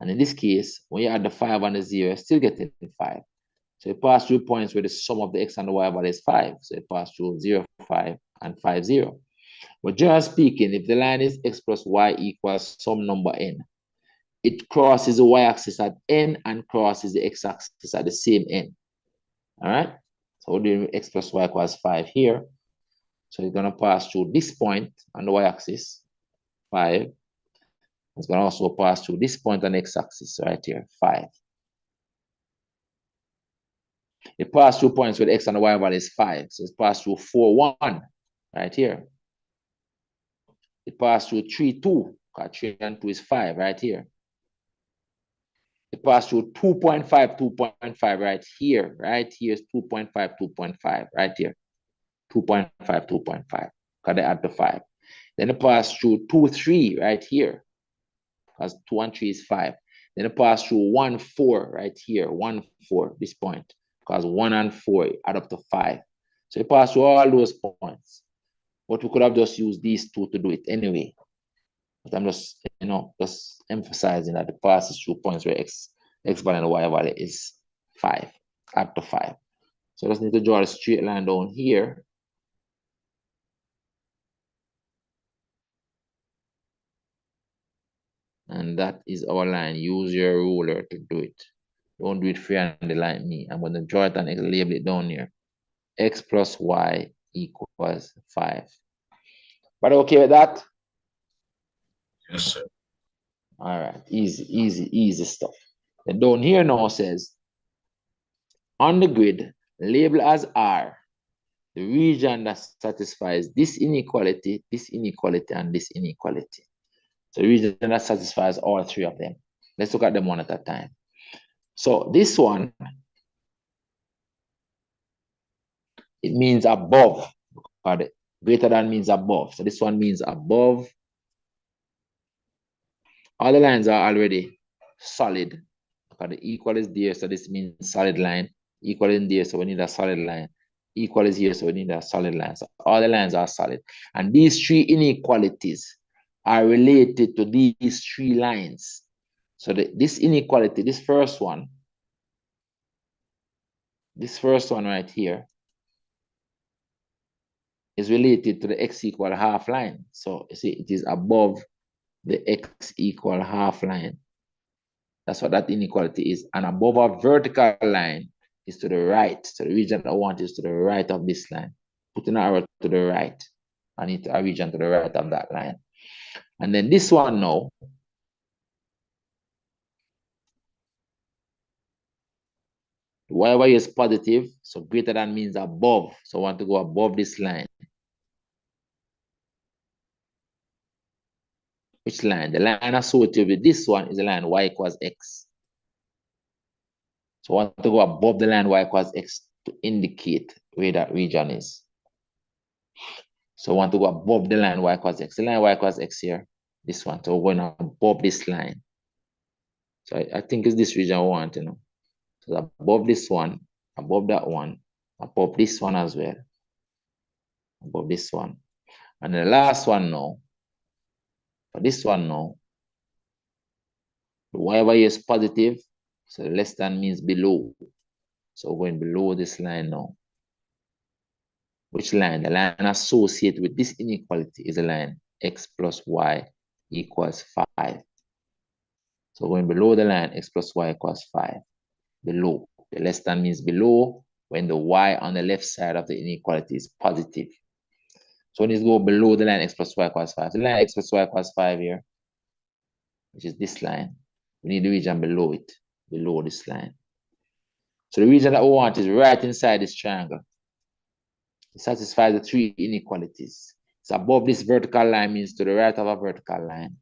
And in this case, when you add the 5 and the 0, you're still getting 5. So it passes through points where the sum of the x and the y value is 5. So it passes through 0, 5, and 5, 0. But generally speaking, if the line is x plus y equals some number n, it crosses the y-axis at n and crosses the x-axis at the same n. All right? So we're doing x plus y equals 5 here. So it's going to pass through this point on the y-axis, 5. It's going to also pass through this point on the x-axis right here, 5. It passed through points where the x and the y value is 5. So it's passed through 4, 1 right here. It passed through 3, 2, because 3 and 2 is 5 right here. It passed through 2.5, 2.5 right here. Right here is 2.5, 2.5 right here. 2.5, 2.5, because they add the 5. Then it passed through 2, 3 right here, because 2 and 3 is 5. Then it passed through 1, 4 right here, 1, 4, this point, because 1 and 4 add up to 5. So it passed through all those points. But we could have just used these two to do it anyway. But I'm just, just emphasizing that it passes through points where x value and y value is 5, add to 5. So I just need to draw a straight line down here. And that is our line. Use your ruler to do it. Don't do it freehanded like me. I'm going to draw it and label it down here. X plus y equals 5. But okay with that? Yes, sir. All right, easy stuff. And down here now says, on the grid, label as R, the region that satisfies this inequality, and this inequality. So the region that satisfies all three of them. Let's look at them one at a time. So this one, it means above. Greater than means above. So this one means above. All the lines are already solid. The equal is there, so this means solid line. Equal in there, so we need a solid line. Equal is here, so we need a solid line. So all the lines are solid. And these three inequalities are related to these three lines. So this inequality, this first one right here, is related to the x equal half line. So you see, it is above the x equal half line. That's what that inequality is. And above a vertical line is to the right. So the region I want is to the right of this line. Put an arrow to the right. I need a region to the right of that line. And then this one now, y is positive, so greater than means above. So I want to go above this line. Which line? The line associated with this one is the line y equals x. So I want to go above the line y equals x to indicate where that region is. So I want to go above the line y equals x. The line y equals x here, this one. So we're going above this line. So I think it's this region I want, you know. So above this one, above that one, above this one as well. Above this one. And the last one now, for this one now, the y is positive, so less than means below. So we're going below this line now. Which line? The line associated with this inequality is the line x plus y equals 5. So going below the line, x plus y equals 5. Below. The less than means below when the y on the left side of the inequality is positive. So when you go below the line, x plus y equals 5. The line x plus y equals 5 here, which is this line. We need the region below it, below this line. So the region that we want is right inside this triangle. It satisfies the three inequalities. It's above this vertical line, means to the right of a vertical line.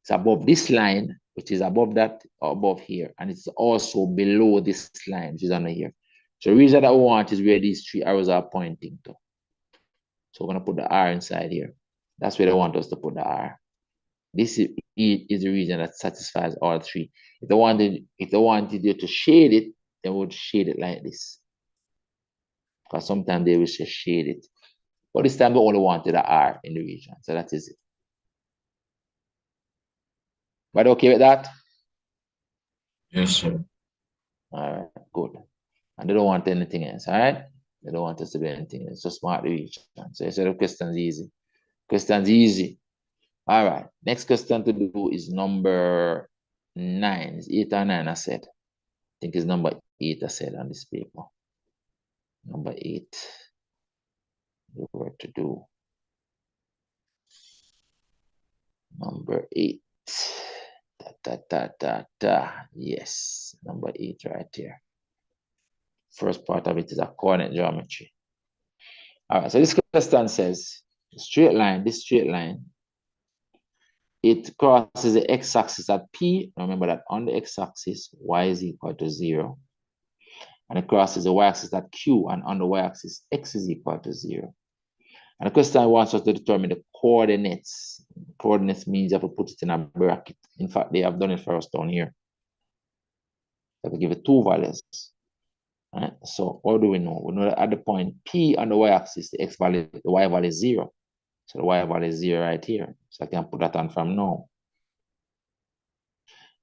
It's above this line, which is above that, or above here. And it's also below this line, which is under here. So the region that we want is where these three arrows are pointing to. So we're going to put the R inside here. That's where they want us to put the R. This is the region that satisfies all three. If they wanted you to shade it, they would shade it like this. Because sometimes they will just shade it. But this time they only wanted an R in the region. So that is it. But okay with that? Yes, sir. All right, good. And they don't want anything else, all right? They don't want us to do anything else. Just mark the region. So you said the question's easy. Question's easy. All right. Next question to do is number 9. It's 8 or 9, I said. I think it's number 8, I said on this paper. Number 8. The word to do. Number 8. Yes. Number 8 right here. First part of it is a coordinate geometry. All right. So this question says, straight line, this straight line, it crosses the x-axis at P. Remember that on the x-axis, y is equal to 0. And it crosses the y-axis at Q, and on the y-axis, x is equal to 0. And the question wants us to determine the coordinates. Coordinates means you have to put it in a bracket. In fact, they have done it for us down here. They have to give it 2 values. Right? So what do we know? We know that at the point P on the y-axis, the y value is 0. So the y value is 0 right here. So I can put that on from now.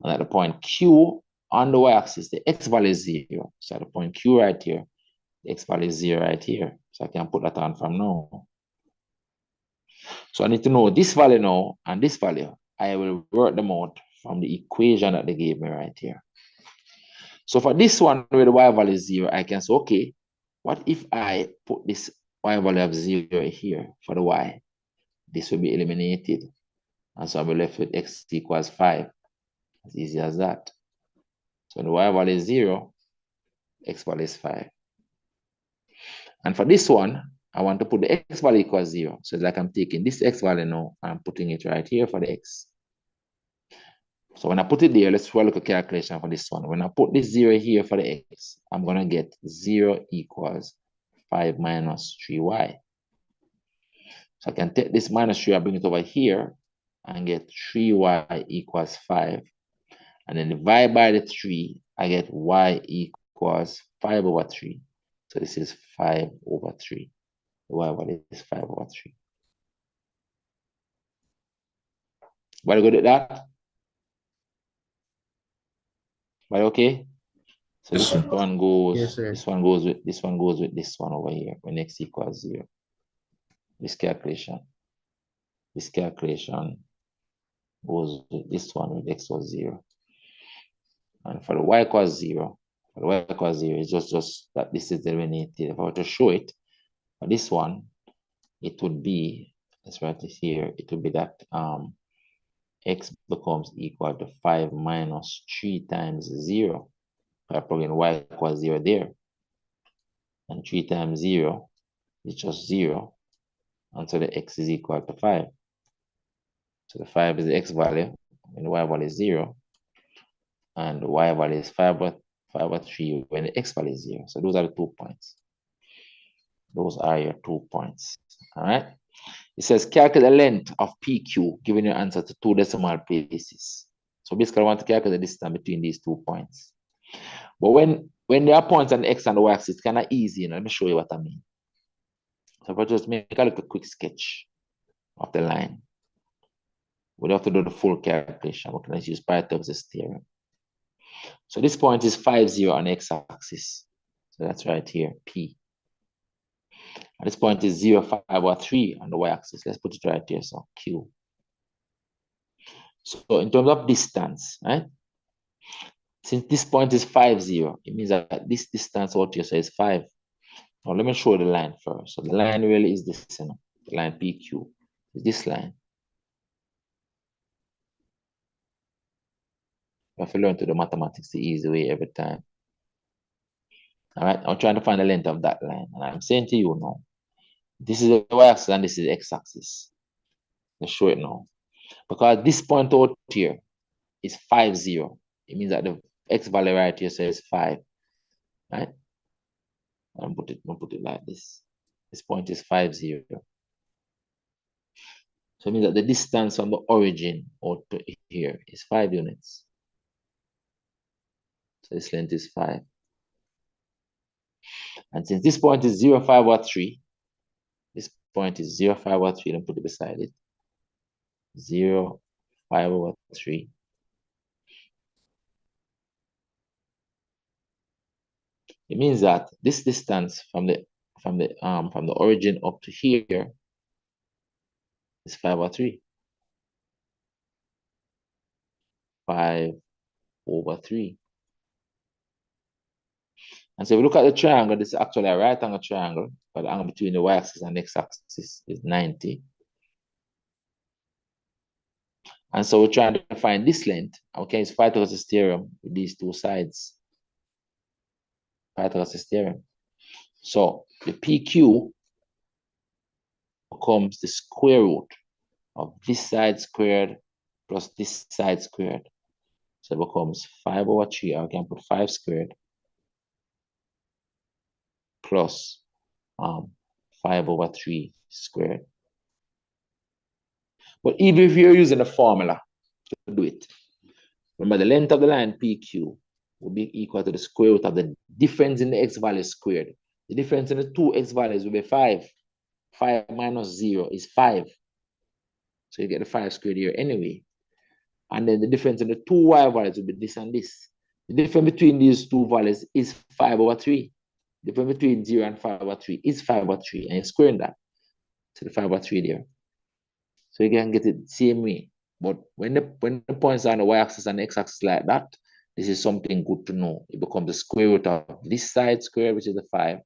And at the point Q on the y-axis, the x value is 0. So at the point Q right here, the x value is 0 right here. So I can put that on from now. So I need to know this value now and this value. I will work them out from the equation that they gave me right here. So for this one where the y value is 0, I can say, okay, what if I put this y value of 0 here for the y? This will be eliminated. And so I'm left with x equals 5. As easy as that. So the y value is 0, x value is 5. And for this one, I want to put the x value equals 0. So it's like I'm taking this x value now, I'm putting it right here for the x. So when I put it there, let's look at calculation for this one. When I put this 0 here for the x, I'm going to get 0 equals 5 minus 3y. So I can take this minus 3, I bring it over here, and get 3y equals 5. And then divide by the 3, I get y equals 5 over 3. So this is 5 over 3. The y value is 5 over 3. Very good at that? Right, okay? So Yes, this sir. one goes, Yes, sir. this one goes with this one goes with this one over here when x equals 0. This calculation goes with this one with x equals 0. And for the y equals 0, it's just that this is the derivative. If I were to show it, for this one, it would be, let's write it here, it would be that x becomes equal to 5 minus 3 times 0. I plug in y equals 0 there. And 3 times 0 is just 0. And so the x is equal to 5. So the 5 is the x value, and the y value is 0. And the y value is 5 over 3 when the x value is 0. So those are the 2 points. Those are your 2 points. All right. It says calculate the length of PQ, giving your answer to 2 decimal places. So basically, I want to calculate the distance between these 2 points. But when there are points on the x and the y axis, it's kind of easy. You know, let me show you what I mean. So if I just make a little quick sketch of the line, we don't have to do the full calculation. We can just use Pythagoras' theorem. So this point is 5, 0 on the x-axis. So that's right here, P. And this point is 0, 5, or 3 on the y-axis. Let's put it right here, so Q. So in terms of distance, right? Since this point is 5, 0, it means that this distance out here so is 5. Now let me show you the line first. So the line really is this, you know, the line PQ. Is this line. You have to learn to do mathematics the easy way every time. All right, I'm trying to find the length of that line. And I'm saying to you now, this is the y-axis and this is the x-axis. Let's show it now. Because this point out here is 5, 0. It means that the x value right here says 5. Right? I'll put it like this. This point is 5, 0. So it means that the distance from the origin out to here is 5 units. So this length is 5. And since this point is 0, 5, or 3, this point is 0, 5, or 3, and put it beside it. 0, 5 over 3. It means that this distance from the origin up to here is 5 over 3. 5 over 3. And so if we look at the triangle, this is actually a right angle triangle, but the angle between the y-axis and x-axis is 90. And so we're trying to find this length. Okay, it's Pythagoras' theorem with these two sides. Pythagoras' theorem. So the PQ becomes the square root of this side squared plus this side squared. So it becomes 5 over 3. I can put 5 squared plus 5 over 3 squared. But even if you're using a formula to do it, remember the length of the line PQ will be equal to the square root of the difference in the x value squared. The difference in the two x values will be 5. 5 minus 0 is 5. So you get the 5 squared here anyway. And then the difference in the two y values will be this and this. The difference between these two values is 5 over 3. The difference between 0 and 5 over 3 is 5 over 3. And you're squaring that. So the 5 over 3 there. So you can get it the same way. But when the points are on the y-axis and the x-axis like that, this is something good to know. It becomes the square root of this side squared, which is the 5,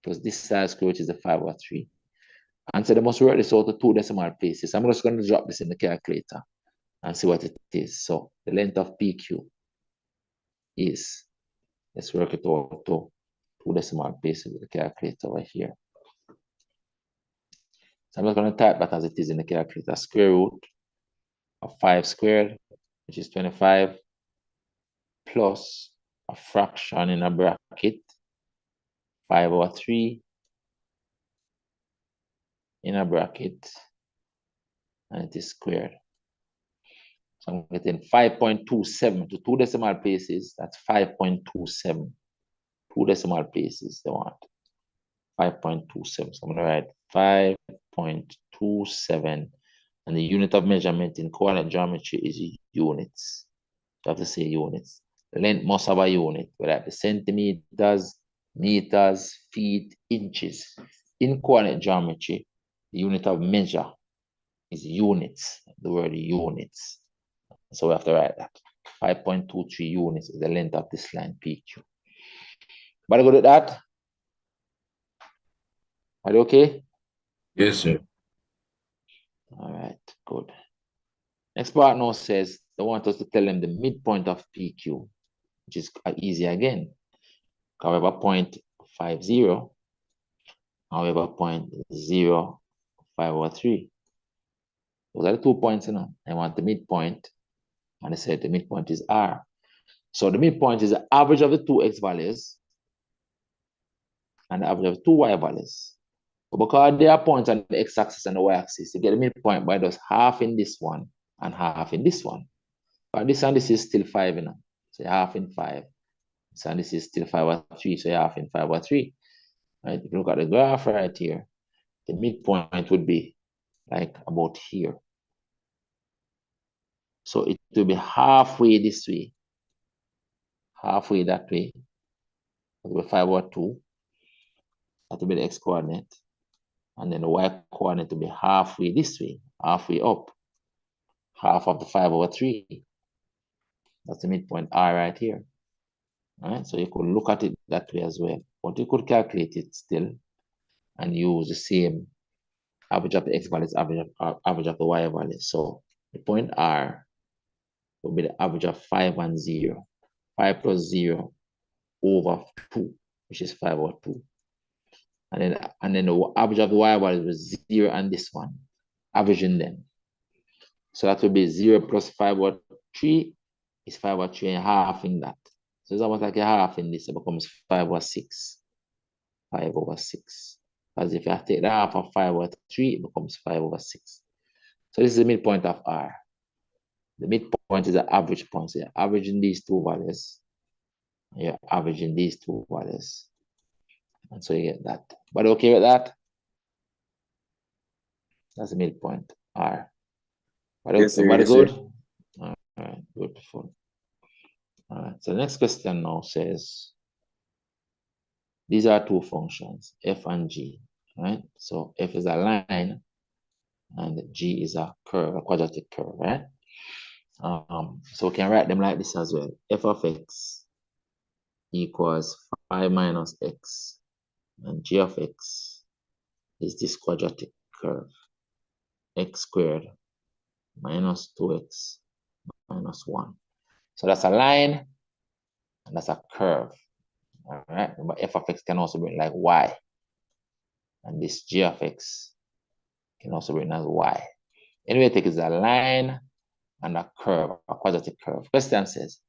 plus this side squared, which is the 5 over 3. And so they must work this out to 2 decimal places. I'm just going to drop this in the calculator and see what it is. So the length of PQ is, let's work it out to 2 decimal places with the calculator over here. So I'm just going to type that as it is in the calculator. Square root of 5 squared, which is 25, plus a fraction in a bracket, 5/3 in a bracket, and it is squared. So I'm getting 5.27 to 2 decimal places. That's 5.27. 2 decimal places they want. 5.27. So I'm going to write 5.27. And the unit of measurement in coordinate geometry is units. You have to say units. The length must have a unit, whether it be centimeters, meters, feet, inches. In coordinate geometry, the unit of measure is units, the word units. So we have to write that. 5.23 units is the length of this line PQ. But good at that? Are you okay? Yes, sir. All right, good. Next part now says they want us to tell them the midpoint of PQ, which is easy again. However, 0.50, however, 0.053. Those are the 2 points, you know. I want the midpoint, and they said the midpoint is R. So the midpoint is the average of the 2 X values and the average of 2 Y values. But because there are points on the X-axis and the Y-axis, you get the midpoint by just half in this one and half in this one. But this and this is still 5, you know. So half in 5. So this is still 5/3, so half in 5/3. Right? If you look at the graph right here, the midpoint would be like about here. So it will be halfway this way, halfway that way. It will be 5/2. That will be the X coordinate. And then the Y coordinate will be halfway this way, halfway up. Half of the 5/3. That's the midpoint R right here. All right, so you could look at it that way as well. But you could calculate it still and use the same average of the X values, average of the Y values. So the point R will be the average of 5 and 0. 5 plus 0 over 2, which is 5/2. And then the average of the Y values was 0 and this one, averaging them. So that will be 0 plus 5/3 is 5/3 and half in that. So it's almost like a half in this, it becomes 5/6. 5/6. Because if you take the half of 5/3, it becomes 5/6. So this is the midpoint of R. The midpoint is the average point. So you're averaging these 2 values. You're averaging these 2 values. And so you get that. But okay with that? That's the midpoint, R. But Yes, sir. everybody Yes, sir. good? All right, beautiful. All right, so the next question now says, these are 2 functions, f and g, right? So f is a line and g is a curve, a quadratic curve, right? So we can write them like this as well. F of x equals 5 minus x, and g of x is this quadratic curve, x squared minus 2x minus 1. So that's a line and that's a curve. All right, but f of x can also be like y, and this g of x can also be written as y. Anyway, take is a line and a curve, a quadratic curve. Question says,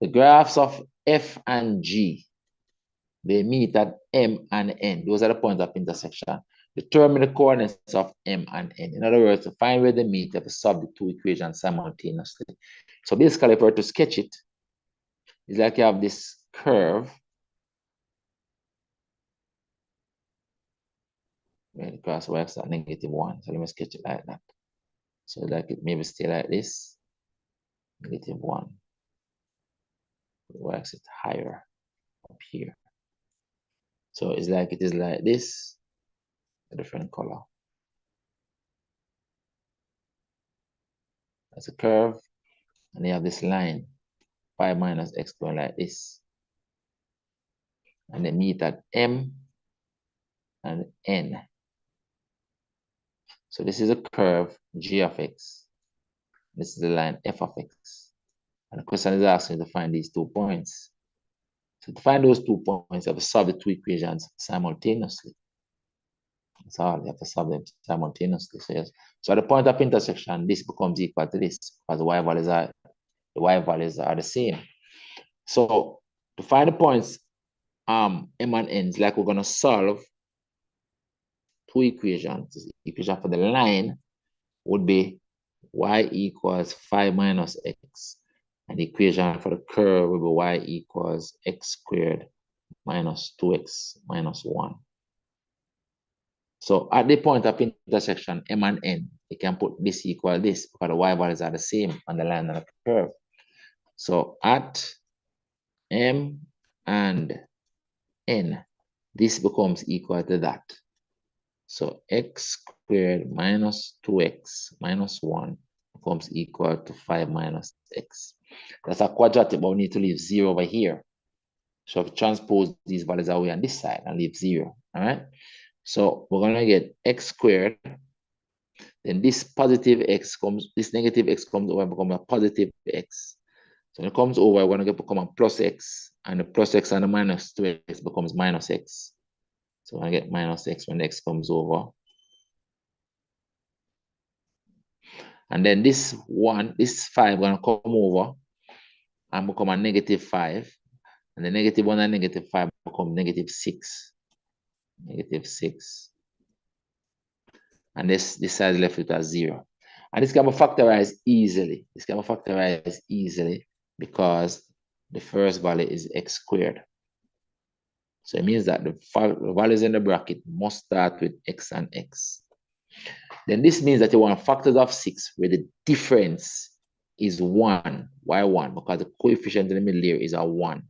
the graphs of f and g, they meet at m and n. Those are the points of intersection. Determine the coordinates of m and n. In other words, to find where they meet, you have to solve the 2 equations simultaneously. So basically, if we were to sketch it, it's like you have this curve. Where the cross works at -1. So let me sketch it like that. So like it maybe stay like this, -1. It works it higher up here. So it's like it is like this, a different color. That's a curve, and you have this line, 5 minus x going like this. And they meet at m and n. So this is a curve G of x. This is the line f of x. And the question is asking to find these 2 points. So to find those 2 points, you have to solve the 2 equations simultaneously. That's all. You have to solve them simultaneously. So, yes. So at the point of intersection, this becomes equal to this because the y values are the same. So to find the points m and n, is like we're going to solve 2 equations. The equation for the line would be y equals 5 minus x. And the equation for the curve will be y equals x squared minus 2x minus 1. So at the point of intersection m and n, you can put this equal this because the y values are the same on the line of the curve. So at m and n, this becomes equal to that. So x squared minus 2x minus 1 becomes equal to 5 minus x. That's a quadratic, but we need to leave 0 over here. So if we transpose these values away on this side and leave 0, all right? So we're going to get x squared. Then this positive x comes, this negative x comes over and becomes a positive x. So when it comes over, we're going to become a plus x, and the plus x and the minus 2x becomes minus x. So I get minus x when x comes over. And then this 5 going to come over and become a negative 5. And the negative 1 and negative 5 become negative 6. Negative 6. And this side is left with a 0. And this can be factorized easily. This can be factorized easily because the first value is x squared. So it means that the values in the bracket must start with x and x. Then this means that you want factors of 6 where the difference is 1. Why 1? Because the coefficient in the middle here is a 1.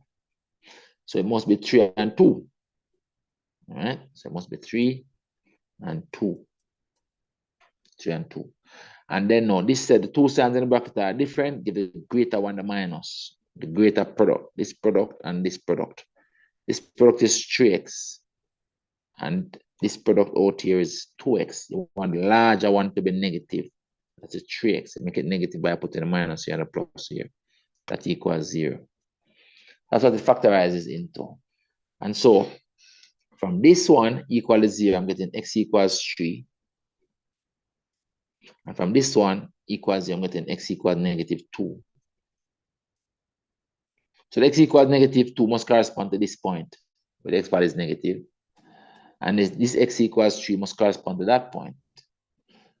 So it must be 3 and 2. All right? So it must be 3 and 2. 3 and 2. And then no, this said the two signs in the bracket are different. Give the greater one the minus. The greater product. This product and this product. This product is 3x. And this product out here is 2x. You want the larger one to be negative. That's a 3x. Make it negative by putting a minus here and a plus here. That equals 0. That's what it factorizes into. And so from this one equal to 0, I'm getting x equals 3. And from this one equals 0, I'm getting x equals negative 2. So the x equals negative 2 must correspond to this point where the x value is negative. And this x equals 3 must correspond to that point.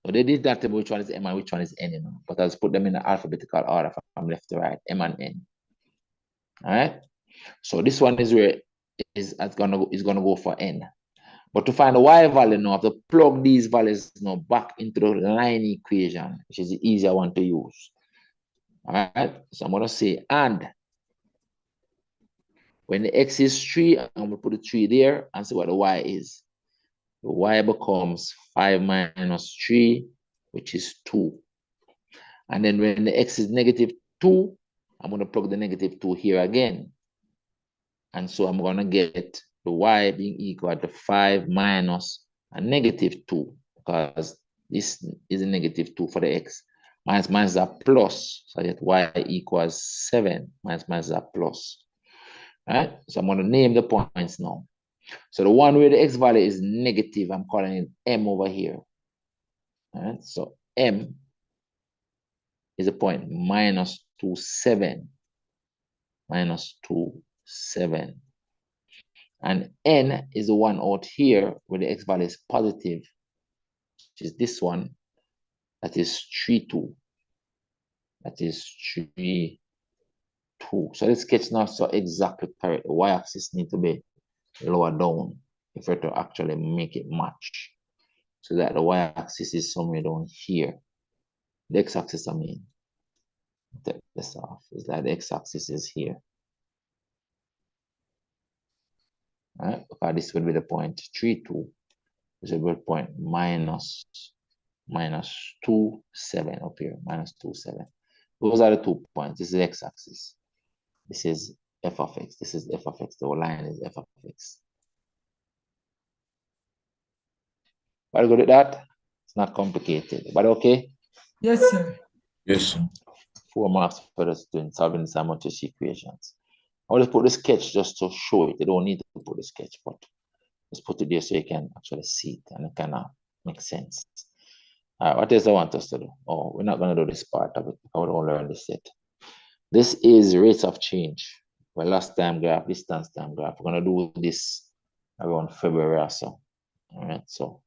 So they did that table, which one is m and which one is n, you know, but I'll just put them in the alphabetical order from left to right, m and n. All right. So this one is where is gonna go for n. But to find the y value now, I have to plug these values now back into the line equation, which is the easier one to use. All right. So I'm gonna say and when the x is 3, I'm gonna put the 3 there and see what the y is. The y becomes 5 minus 3, which is 2. And then when the x is negative 2, I'm going to plug the negative 2 here again. And so I'm going to get the y being equal to 5 minus a negative 2, because this is a negative 2 for the x. Minus is a plus, so I get y equals 7. Minus is a plus. All right, so I'm going to name the points now. So the one where the x value is negative, I'm calling it m over here. All right, so m is a point minus 2, 7. Minus 2, 7. And n is the one out here where the x value is positive, which is this one. That is 3, 2. That is 3, 2. So let's sketch now so exactly correct. The y-axis need to be lower down if we're to actually make it match. So that the y-axis is somewhere down here. The x-axis, I mean. Take this off. Is that the x-axis is here. All right, because this would be the point 3, 2. This would be the point minus 2, 7 up here. Minus 2, 7. Those are the 2 points. This is the x-axis. This is f of x. This is f of x. The line is f of x. Very good at that. not complicated, but okay. Yes, sir. Yes, sir. 4 marks for us doing solving the simultaneous equations. I'll just put the sketch just to show it. You don't need to put the sketch, but just put it there so you can actually see it and it kind of makes sense. All right, what else I want us to do? Oh, we're not going to do this part of it. I don't learn this yet. This is rates of change. Last time graph, distance time graph. We're going to do this around February or so. All right, so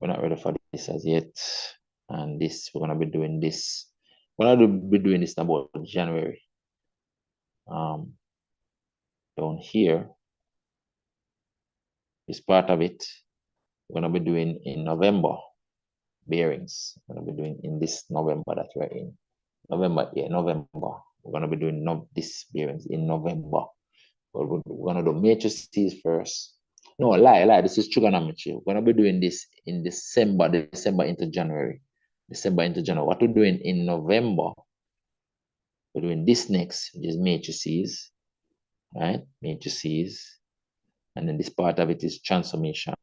we're not ready for this as yet. And this, we're going to be doing this. We're going to be doing this in about January. Down here, this part of it, we're going to be doing in November. Bearings, we're going to be doing in this November that we're in. November. We're going to be doing this bearings in November. But we're going to do matrices first. No, lie. This is trigonometry. We're going to be doing this in December into January. What we're doing in November, we're doing this next, which is matrices, right? Matrices. And then this part of it is transformation.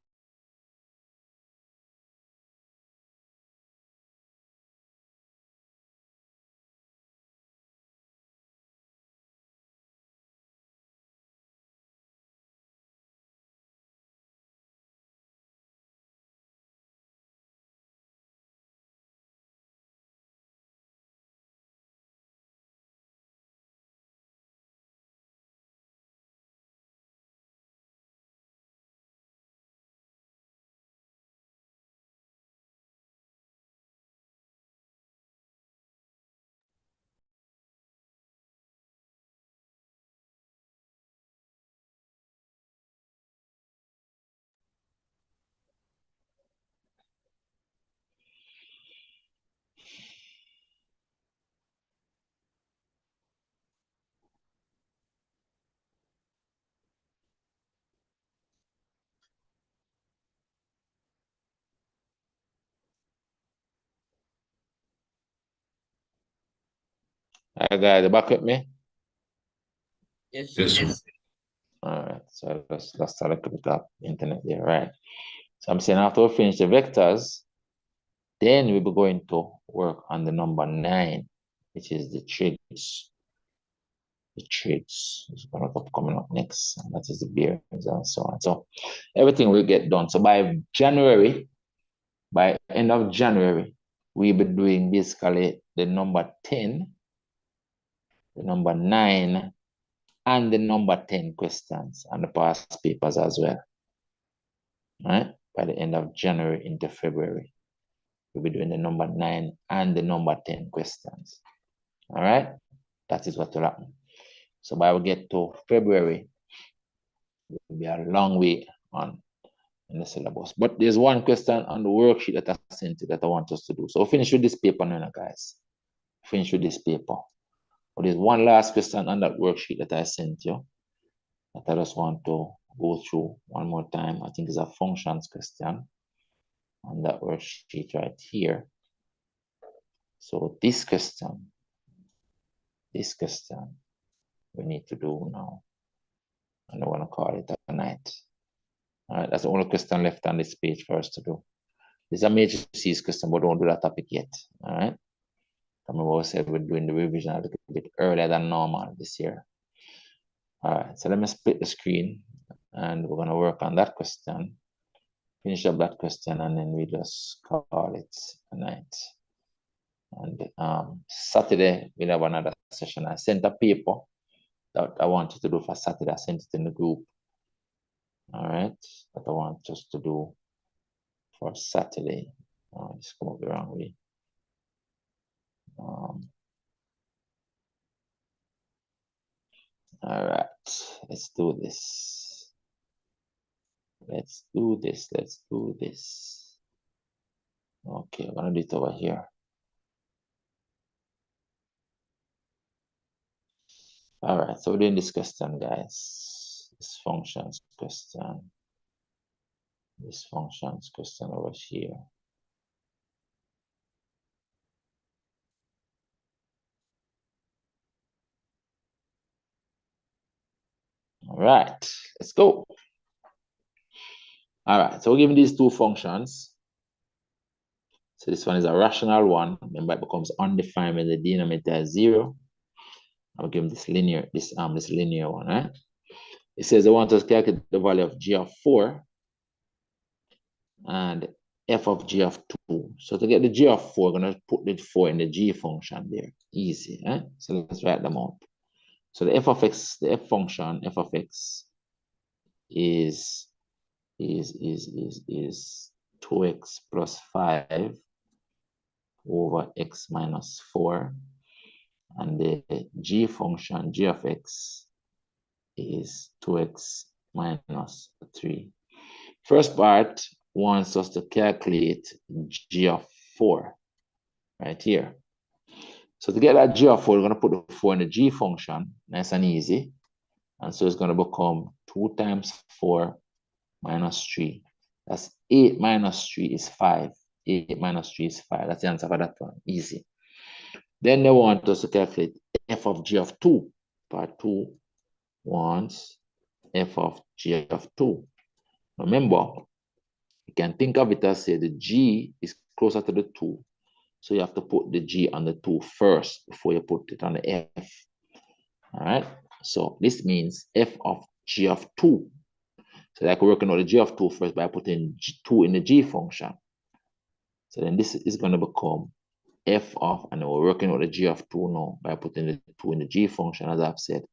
All right, guys, back with me? Yes, Yes, sir. sir. All right, so let's start a bit of internet there, right? So I'm saying after we finish the vectors, then we'll be going to work on the number 9, which is the trigs. The trigs is going to be coming up next, and that is the bearings and so on. So everything will get done. So by end of January, we'll be doing basically the number 10, the number 9, and the number 10 questions and the past papers as well. All right? By the end of January into February, we'll be doing the number 9 and the number 10 questions. All right? That is what will happen. So by we get to February, it will be a long way on in the syllabus. But there's one question on the worksheet that I sent you that I want us to do. So we'll finish with this paper now, guys. Finish with this paper. But there's one last question on that worksheet that I sent you that I just want to go through one more time. I think it's a functions question on that worksheet right here. So this question we need to do now. And I want to call it a night. All right, that's the only question left on this page for us to do. This is a matrices question, but don't do that topic yet. All right. Remember I said we're doing the revision a little bit earlier than normal this year. All right, so let me split the screen and we're gonna work on that question, finish up that question, and then we just call it a night. And Saturday we'll have another session. I sent a paper that I want you to do for Saturday. I sent it in the group. All right, that I want us to do for Saturday. Just come up the wrong way. All right, let's do this. Let's do this. Okay, I'm gonna do it over here. All right, so we're doing this question, guys. This functions question. This functions question over here. All right, let's go. All right, so we're given these two functions. So this one is a rational one. Remember, it becomes undefined when the denominator is 0. I'll give them this linear one, right? It says they want us to calculate the value of g of 4 and f of g of 2. So to get the g of 4, we're going to put the 4 in the g function there. Easy, right? So let's write them out. So the f of x, the f function, f of x is 2x plus 5 over x minus 4. And the g function, g of x, is 2x minus 3. First part wants us to calculate g of 4 right here. So to get that g of 4, we're going to put the 4 in the g function, nice and easy. And so it's going to become 2 times 4 minus 3. That's 8 minus 3 is 5. 8 minus 3 is 5. That's the answer for that one. Easy. Then they want us to calculate f of g of 2. Part 2 wants f of g of 2. Remember, you can think of it as say the g is closer to the 2. So you have to put the g on the 2 first before you put it on the f. All right. So this means f of g of 2. So like we're working on the g of 2 first by putting 2 in the g function. So then this is going to become f of, and we're working on the g of 2 now by putting the 2 in the g function, as I've said,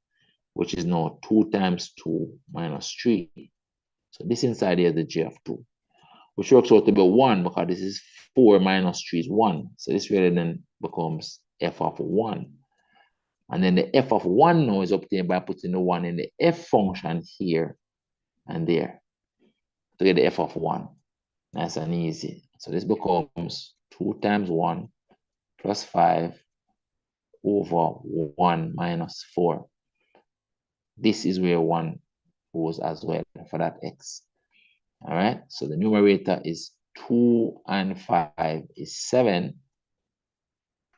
which is now 2 times 2 minus 3. So this inside here is the g of 2, which works out to be 1 because this is 4 minus 3 is 1. So this really then becomes f of 1. And then the f of 1 now is obtained by putting the 1 in the f function here and there to get the f of 1. Nice and easy. So this becomes 2 times 1 plus 5 over 1 minus 4. This is where 1 goes as well for that x. All right, so the numerator is 2 and 5 is 7.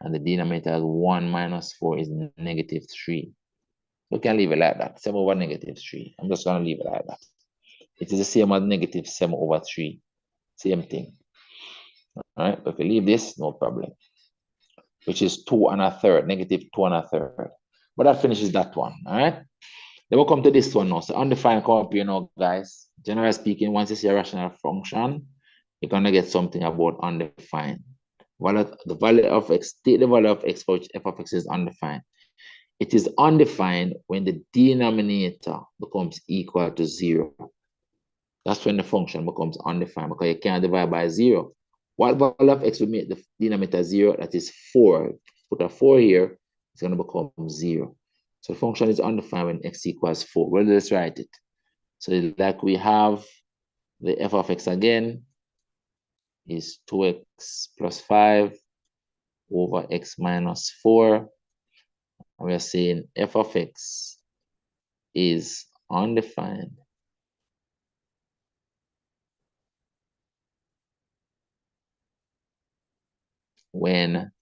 And the denominator is 1 minus 4 is negative 3. We can leave it like that, 7 over negative 3. I'm just going to leave it like that. It is the same as negative 7 over 3. Same thing. All right, but if we leave this, no problem. Which is 2 and a third, negative 2 and a third. But that finishes that one, all right? Then we'll come to this one now. So undefined come up here now, guys. Generally speaking, once you see a rational function, you're going to get something about undefined. The value of x, take the value of x for which f of x is undefined. It is undefined when the denominator becomes equal to 0. That's when the function becomes undefined because you can't divide by 0. What value of x will make the denominator 0? That is 4. Put a 4 here, it's going to become 0. So the function is undefined when x equals 4. Well, let's write it. So like we have the f of x again is 2x plus 5 over x minus 4. And we are saying f of x is undefined when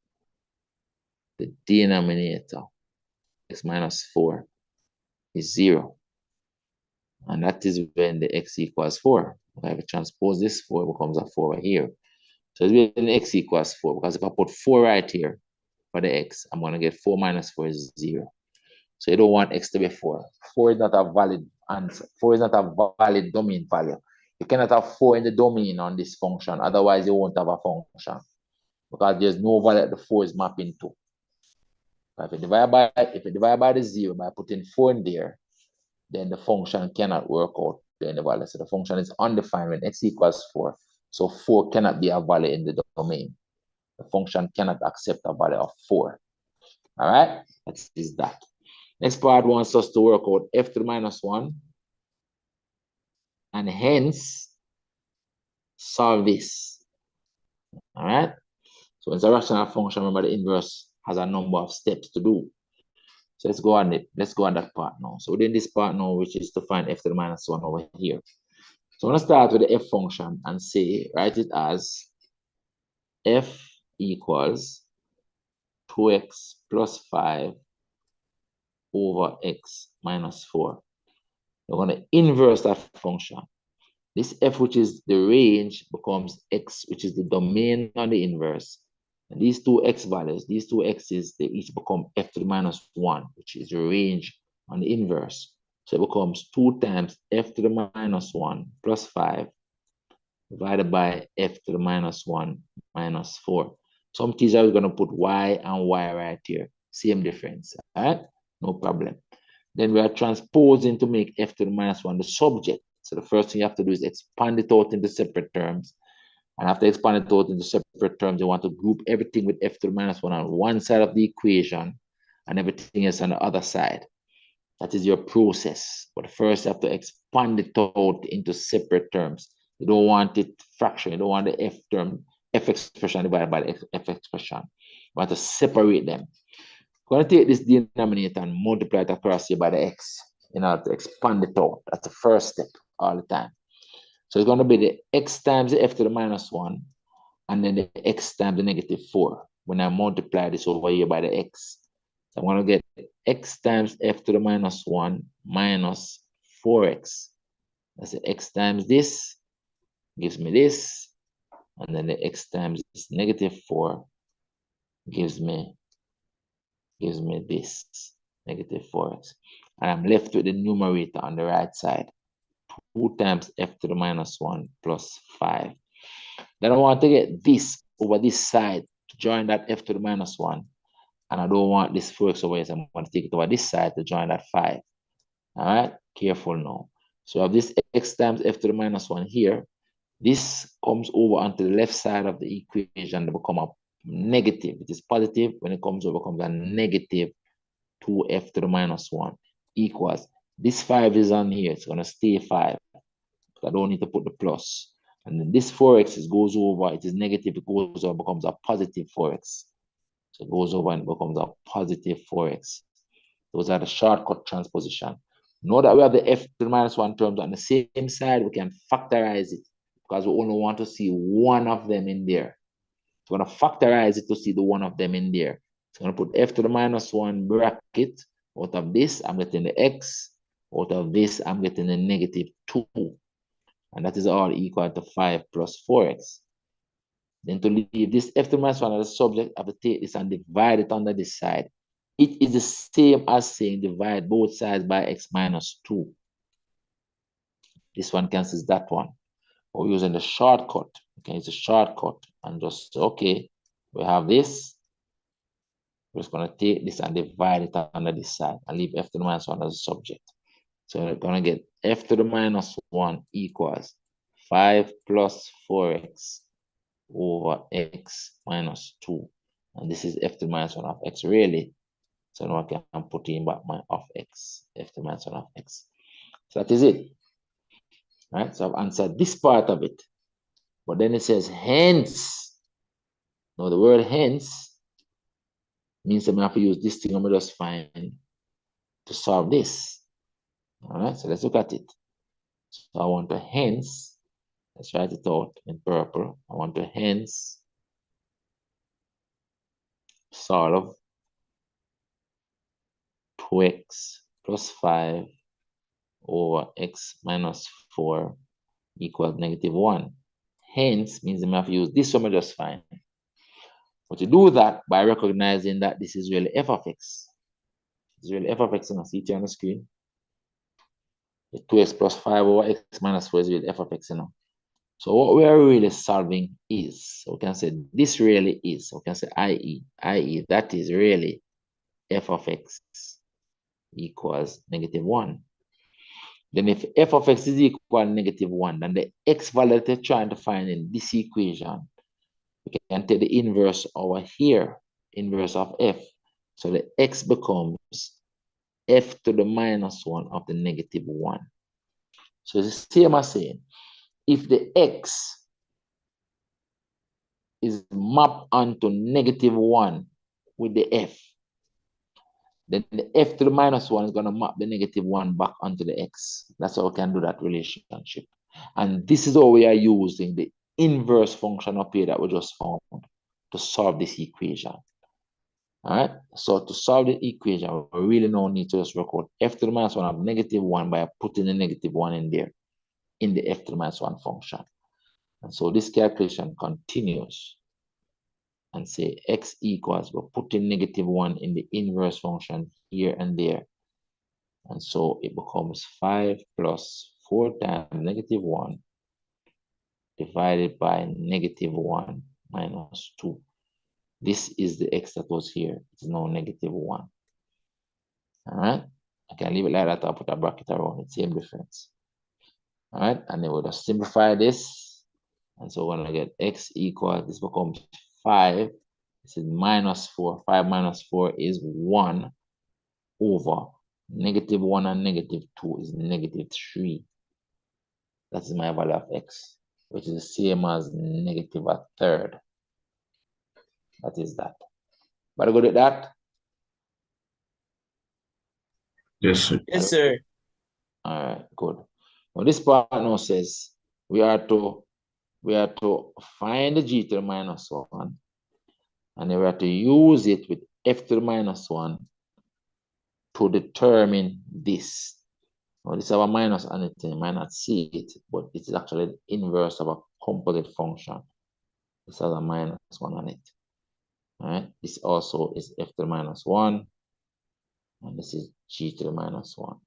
the denominator, x minus 4, is 0. And that is when the x equals 4. If I transpose this 4, it becomes a 4 right here. So it's when x equals 4, because if I put 4 right here for the x, I'm going to get 4 minus 4 is 0. So you don't want x to be 4. 4 is not a valid answer. 4 is not a valid domain value. You cannot have 4 in the domain on this function. Otherwise, you won't have a function. Because there's no value that the 4 is mapping to. If you divide by the 0 by putting 4 in there, then the function cannot work out in the value. So the function is undefined when x equals 4. So 4 cannot be a value in the domain. The function cannot accept a value of 4. All right? That is that. Next part wants us to work out f to the minus 1. And hence, solve this. All right? So it's a rational function. Remember, the inverse has a number of steps to do. So let's go on it. Let's go on that part now. So within this part now, which is to find f to the minus 1 over here. So I'm going to start with the f function and say, write it as f equals 2x plus 5 over x minus 4. We're going to inverse that function. This f, which is the range, becomes x, which is the domain on the inverse. And these two x values, these two x's, they each become f to the minus 1, which is the range on the inverse. So it becomes 2 times f to the minus 1 plus 5 divided by f to the minus 1 minus 4. Some teacher is going to put y and y right here. Same difference, all right? No problem. Then we are transposing to make f to the minus 1 the subject. So the first thing you have to do is expand it out into separate terms. And after expanding it out into separate terms, you want to group everything with f to the minus 1 on one side of the equation and everything else on the other side. That is your process. But first, you have to expand it out into separate terms. You don't want it fraction. You don't want the f term, f expression divided by the f expression. You want to separate them. I'm going to take this denominator and multiply it across here by the x in order to expand it out. That's the first step all the time. So it's going to be the x times the f to the minus 1 and then the x times the negative 4 when I multiply this over here by the x. So I'm going to get x times f to the minus 1 minus 4x. That's the x times this, gives me this, and then the x times this negative 4 gives me this, negative 4x. And I'm left with the numerator on the right side. 2 times f to the minus 1 plus 5. Then I want to get this over this side to join that f to the minus 1. And I don't want this 4x over here, so I'm going to take it over this side to join that 5. All right, careful now. So I have this x times f to the minus 1 here. This comes over onto the left side of the equation to become a negative. It is positive. When it comes over, it becomes a negative 2f to the minus 1 equals. This 5 is on here. It's going to stay 5. I don't need to put the plus. And then this 4x goes over. It is negative. It goes over, becomes a positive 4x. So it goes over and becomes a positive 4x. Those are the shortcut transposition. Now that we have the f to the minus 1 terms on the same side, we can factorize it because we only want to see one of them in there. So we're going to factorize it to see the one of them in there. So I'm going to put f to the minus 1 bracket. Out of this, I'm getting the x. Out of this, I'm getting the negative 2. And that is all equal to 5 plus 4x. Then to leave this f to the minus 1 as a subject, I have to take this and divide it under this side. It is the same as saying divide both sides by x minus 2. This one cancels that one. We're using the shortcut. Okay, it's a shortcut. And just, okay, we have this. We're just going to take this and divide it under this side and leave f to the minus 1 as a subject. So we're going to get f to the minus 1 equals 5 plus 4x over x minus 2. And this is f to the minus 1 of x, really. So now I can put in back my of x, f to the minus 1 of x. So that is it. All right, so I've answered this part of it. But then it says hence. Now the word hence means that I have to use this thing I'm just find to solve this. All right, so let's look at it. So I want to hence, let's write it out in purple. I want to hence solve 2x plus 5 over x minus 4 equals negative 1. Hence means I have to use this one just fine. But to do that by recognizing that this is really f of x. It's really f of x, and I see it here on the screen. The 2x plus 5 over x minus 4 is really f of x, So what we are really solving is, so we can say this really is, so we can say i.e. that is really f of x equals negative 1. Then if f of x is equal to negative 1, then the x value that you're trying to find in this equation, we can take the inverse over here, inverse of f. So the x becomes f to the minus 1 of the negative 1. So it's the same as saying, if the x is mapped onto negative 1 with the f, then the f to the minus 1 is going to map the negative 1 back onto the x. That's how we can do that relationship. And this is how we are using the inverse function up here that we just found to solve this equation. All right, so to solve the equation, we really now need to just record f to the minus 1 of negative 1 by putting the negative 1 in there. in the f to the minus 1 function. And so this calculation continues and say x equals, we're putting -1 in the inverse function here and there. And so it becomes 5 plus 4 times -1 divided by -1 minus 2. This is the x that was here. It's now -1. All right. I can leave it like that. I'll put a bracket around it. Same difference. All right. And then we'll just simplify this. And so we're going to get x equals, this becomes 5. This is -4. 5 minus 4 is 1 over -1 and -2 is -3. That is my value of x, which is the same as -1/3. That is that. But good at that? Yes, sir. Yes, sir. All right, good. Well, this part now says we are to find the g to the minus 1, and then we have to use it with f to the minus 1 to determine this. Now, this is our minus on it, you might not see it, but it is actually the inverse of a composite function. This has a -1 on it. All right, this also is f to the minus 1, and this is g to the minus 1.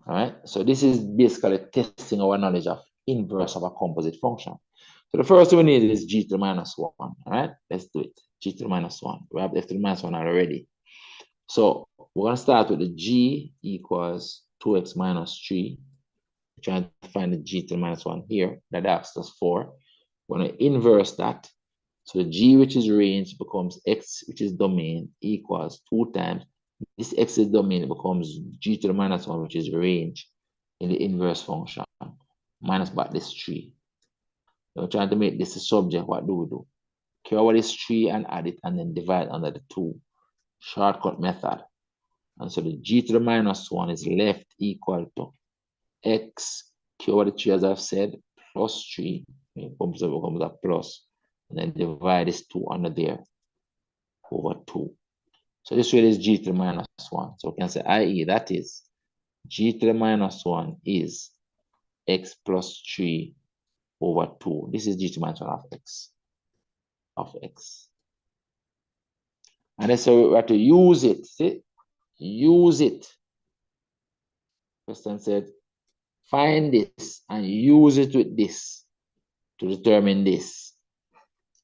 All right, so this is basically testing our knowledge of inverse of a composite function. So the first thing we need is g to the minus 1. All right, let's do it. G to the minus 1. We have f to the minus 1 already. So we're going to start with the g equals 2x minus 3. We're trying to find the g to the minus 1 here. That asks us 4. We're going to inverse that. So the g, which is range, becomes x, which is domain, equals 2 times. This x is domain, it becomes g to the minus 1, which is range in the inverse function, minus back this 3. We're trying to make this a subject. What do we do? Carry over this 3 and add it, and then divide under the 2. Shortcut method. And so the g to the minus 1 is left equal to x, carry over the 3 as I've said, plus 3. It becomes a plus. And then divide this 2 under there over 2. So this really is g to the minus 1. So we can say, i.e., that is g to the minus 1 is x plus 3 over 2. This is g to the minus 1 of x. And then so we have to use it. See? Use it. Question said, find this and use it with this to determine this.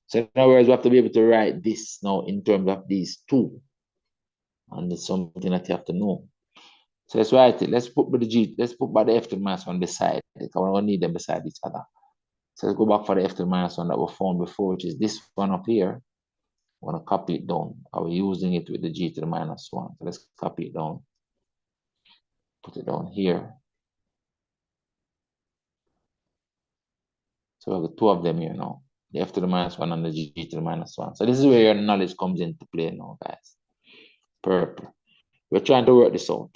So in other words, we have to be able to write this now in terms of these two. And it's something that you have to know. So let's write it. Let's put by the f to the minus 1 beside it. I want to need them beside each other. So let's go back for the f to the minus 1 that we found before, which is this one up here. I want to copy it down. I was using it with the g to the minus 1. So let's copy it down. Put it down here. So we have the two of them here now. The f to the minus 1 and the g to the minus 1. So this is where your knowledge comes into play now, guys. Purple. We're trying to work this out.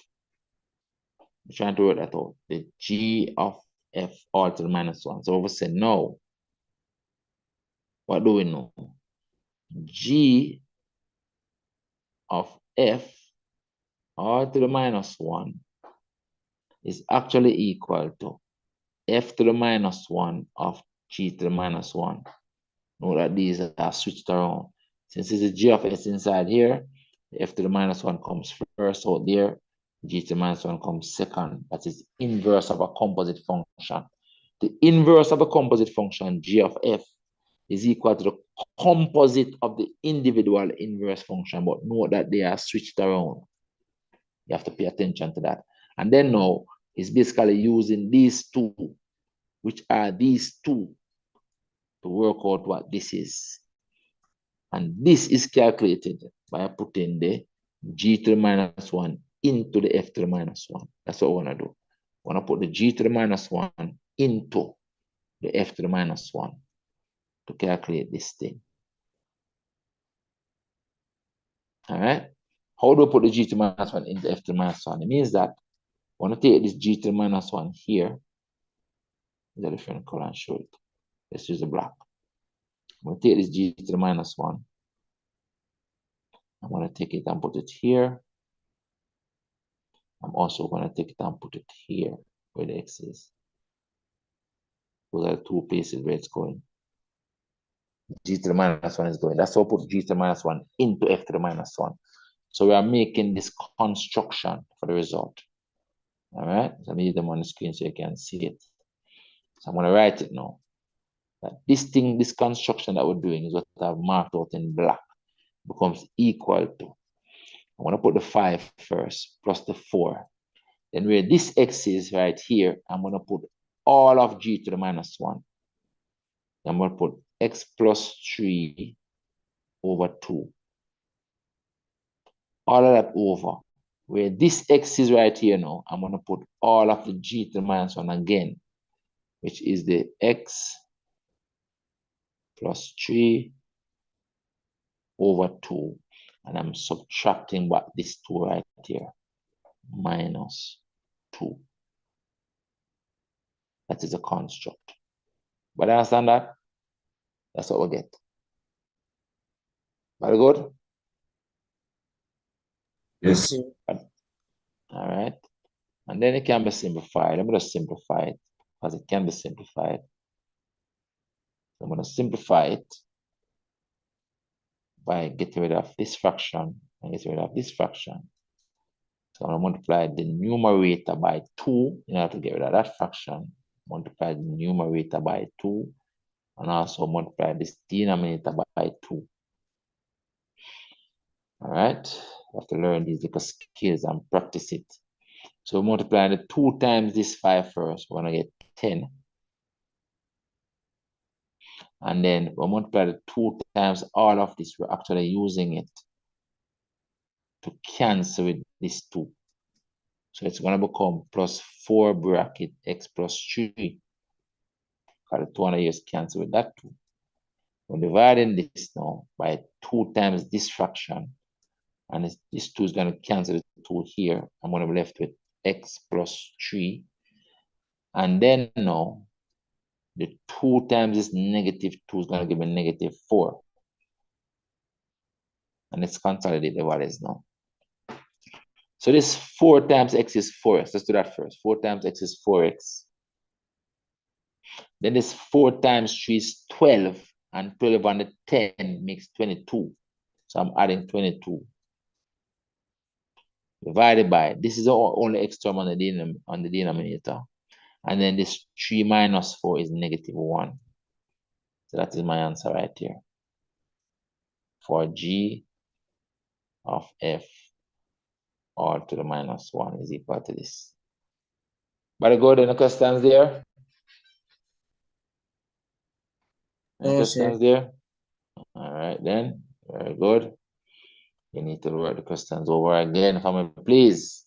We're trying to work that out. The g of f all to the minus 1. So we say no. What do we know? G of f all to the minus 1 is actually equal to f to the minus 1 of g to the minus 1. Note that these are switched around. Since it's a g of s inside here, the f to the minus 1 comes first out there, g to the minus 1 comes second. That is inverse of a composite function. The inverse of a composite function, g of f, is equal to the composite of the individual inverse function, but note that they are switched around. You have to pay attention to that. And then now, it's basically using these two, which are these two, to work out what this is. And this is calculated by putting the g to the minus 1 into the f to the minus 1. That's what we want to do. We want to put the g to the minus 1 into the f to the minus 1 to calculate this thing. All right? How do we put the g to the minus 1 into f to the minus 1? It means that we want to take this g to the minus 1 here. There's a different color and show it. Let's use the black. I'm going to take this g to the minus 1. I'm going to take it and put it here. I'm also going to take it and put it here where the x is. Those are the two places where it's going. G to the minus 1 is going. That's how I put G to the minus 1 into F to the minus 1. So we are making this construction for the result. All right, so let me use them on the screen so you can see it. So I'm going to write it now. That this construction that we're doing is what I've marked out in black, becomes equal to. I'm going to put the 5 first, plus the 4. Then where this x is right here, I'm going to put all of G to the minus 1. I'm going to put x plus 3 over 2. All of that over. Where this x is right here now, I'm going to put all of the G to the minus 1 again, which is the x plus 3 over 2. And I'm subtracting back this 2 right here, minus 2. That is a construct. But understand that? That's what we get. Very good? Yes. sir. All right. And then it can be simplified. I'm going to simplify it because it can be simplified. So I'm going to simplify it by getting rid of this fraction and getting rid of this fraction. So I'm going to multiply the numerator by 2 in order to get rid of that fraction. Multiply the numerator by 2 and also multiply this denominator by 2. All right. You have to learn these little skills and practice it. So multiplying the 2 times this 5 first, we're going to get 10. And then we multiply the 2 times all of this. We're actually using it to cancel with this 2. So it's going to become plus 4 bracket x plus 3. Because the 2 on just cancel with that 2. We're dividing this now by 2 times this fraction. And this 2 is going to cancel the 2 here. I'm going to be left with x plus 3. And then now, the 2 times this negative 2 is going to give me negative 4. And let's consolidate the values now. So this 4 times x is 4x. Let's do that first. 4 times x is 4x. Then this 4 times 3 is 12. And 12 on the 10 makes 22. So I'm adding 22. Divided by, this is the only x term on the denominator. And then this 3 minus 4 is negative 1. So that is my answer right here. For G of F all to the minus 1 is equal to this. Very good. Any questions there? Any No, questions sir. there? All right then. Very good. You need to write the questions over again for me, please.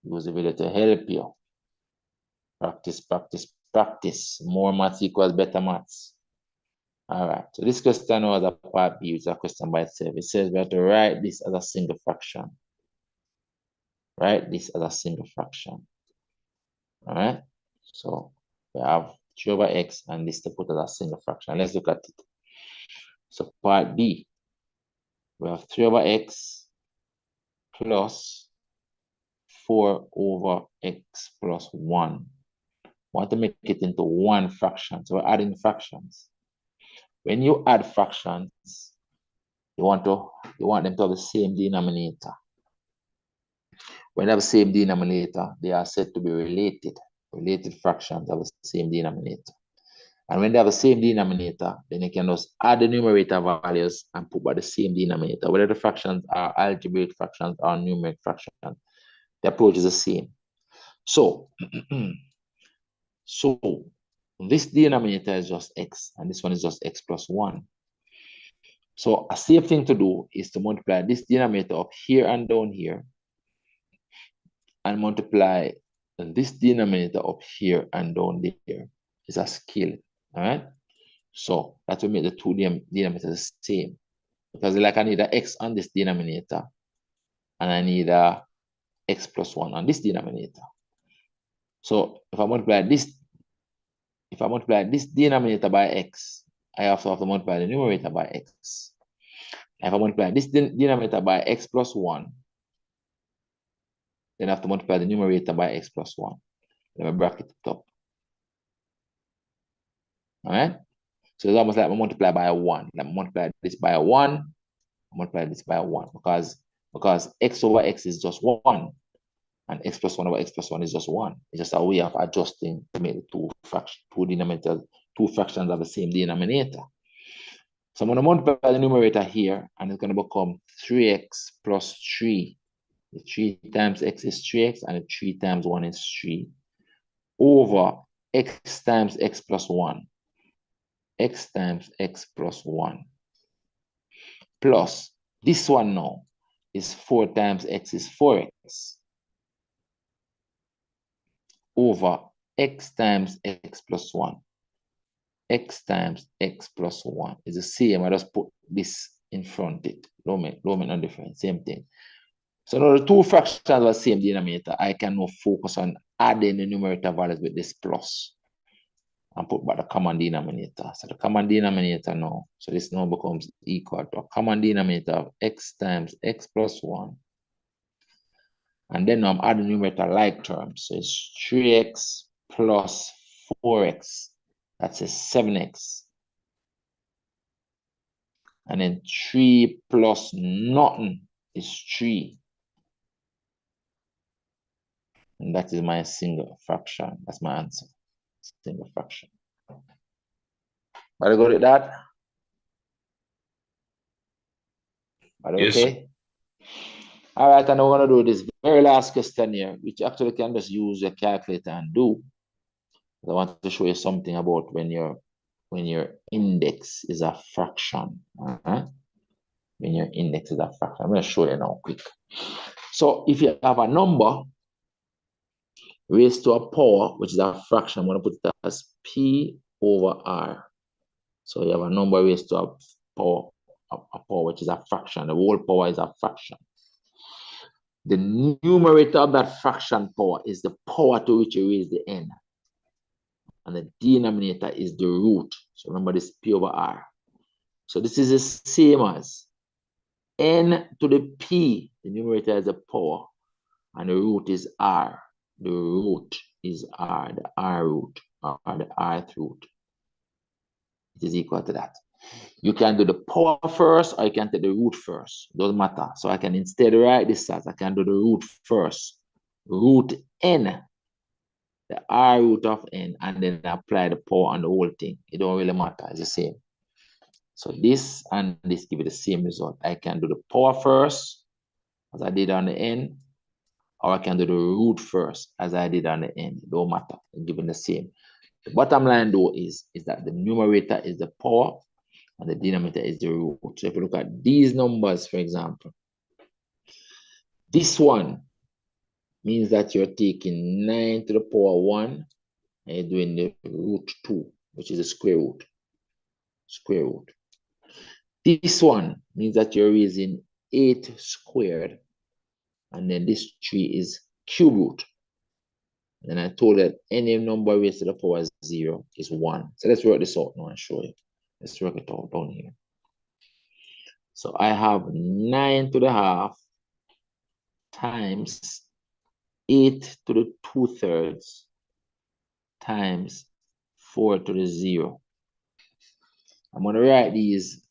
Use the video to help you. Practice, practice, practice. More maths equals better maths. All right. So this question was a part B, which is a question by itself. It says we have to write this as a single fraction. Write this as a single fraction. All right. So we have 3 over x and this to put as a single fraction. Let's look at it. So part B, we have 3 over x plus 4 over x plus 1. We want to make it into one fraction. So we're adding fractions. When you add fractions, you want them to have the same denominator. When they have the same denominator, they are said to be related. Related fractions have the same denominator. And when they have the same denominator, then you can just add the numerator values and put by the same denominator. Whether the fractions are algebraic fractions or numeric fractions, the approach is the same. So, so this denominator is just x, and this one is just x plus 1. So a safe thing to do is to multiply this denominator up here and down here, and multiply this denominator up here and down there. It's a scale, all right? So that will make the two denominators the same. Because like I need an x on this denominator, and I need a x plus 1 on this denominator. So if I multiply this denominator by x, I also have to multiply the numerator by x. If I multiply this denominator by x plus 1, then I have to multiply the numerator by x plus 1. Let me bracket it up. All right. So it's almost like I multiply by 1. Like I multiply this by 1, multiply this by 1 because x over x is just 1. And x plus 1 over x plus 1 is just 1. It's just a way of adjusting to make the two fractions of the same denominator. So I'm going to multiply the numerator here, and it's going to become 3x plus 3. The 3 times x is 3x, and the 3 times 1 is 3, over x times x plus 1. X times x plus 1. Plus, this one now is 4 times x is 4x. Over x times x plus 1. X times x plus 1 is the same. I just put this in front of it. Don't make no difference. Same thing. So now the two fractions are the same denominator. I can now focus on adding the numerator values with this plus and put back the common denominator. So the common denominator now, so this now becomes equal to a common denominator of x times x plus 1. And then I'm adding numerator like terms. So it's 3x plus 4x. That's a 7x. And then 3 plus nothing is 3. And that is my single fraction. That's my answer. Single fraction. Are you good at that? Are you Yes, okay? All right, and we're going to do this very last question here, which actually can just use your calculator and do. I want to show you something about when your index is a fraction. When your index is a fraction. I'm going to show you now quick. So if you have a number raised to a power, which is a fraction, I'm going to put it as P over R. So you have a number raised to a power which is a fraction. The whole power is a fraction. The numerator of that fraction power is the power to which you raise the n. And the denominator is the root. So remember this P over R. So this is the same as n to the P. The numerator is the power. And the root is R. The root is R. The R root or the rth root. It is equal to that. You can do the power first or you can take the root first. It doesn't matter. So I can instead write this as I can do the root first. Root n, the r root of n, and then apply the power on the whole thing. It don't really matter. It's the same. So this and this give you the same result. I can do the power first, as I did on the n, or I can do the root first, as I did on the n. It don't matter. It's given the same. The bottom line though is that the numerator is the power and the denominator is the root. So if you look at these numbers, for example, this one means that you're taking 9 to the power 1 and you're doing the root 2, which is the square root. Square root. This one means that you're raising 8 squared, and then this 3 is cube root. And I told that any number raised to the power 0 is 1. So let's work this out now and show you. Let's work it out down here. So I have 9 to the half times 8 to the 2/3 times 4 to the 0. I'm going to write these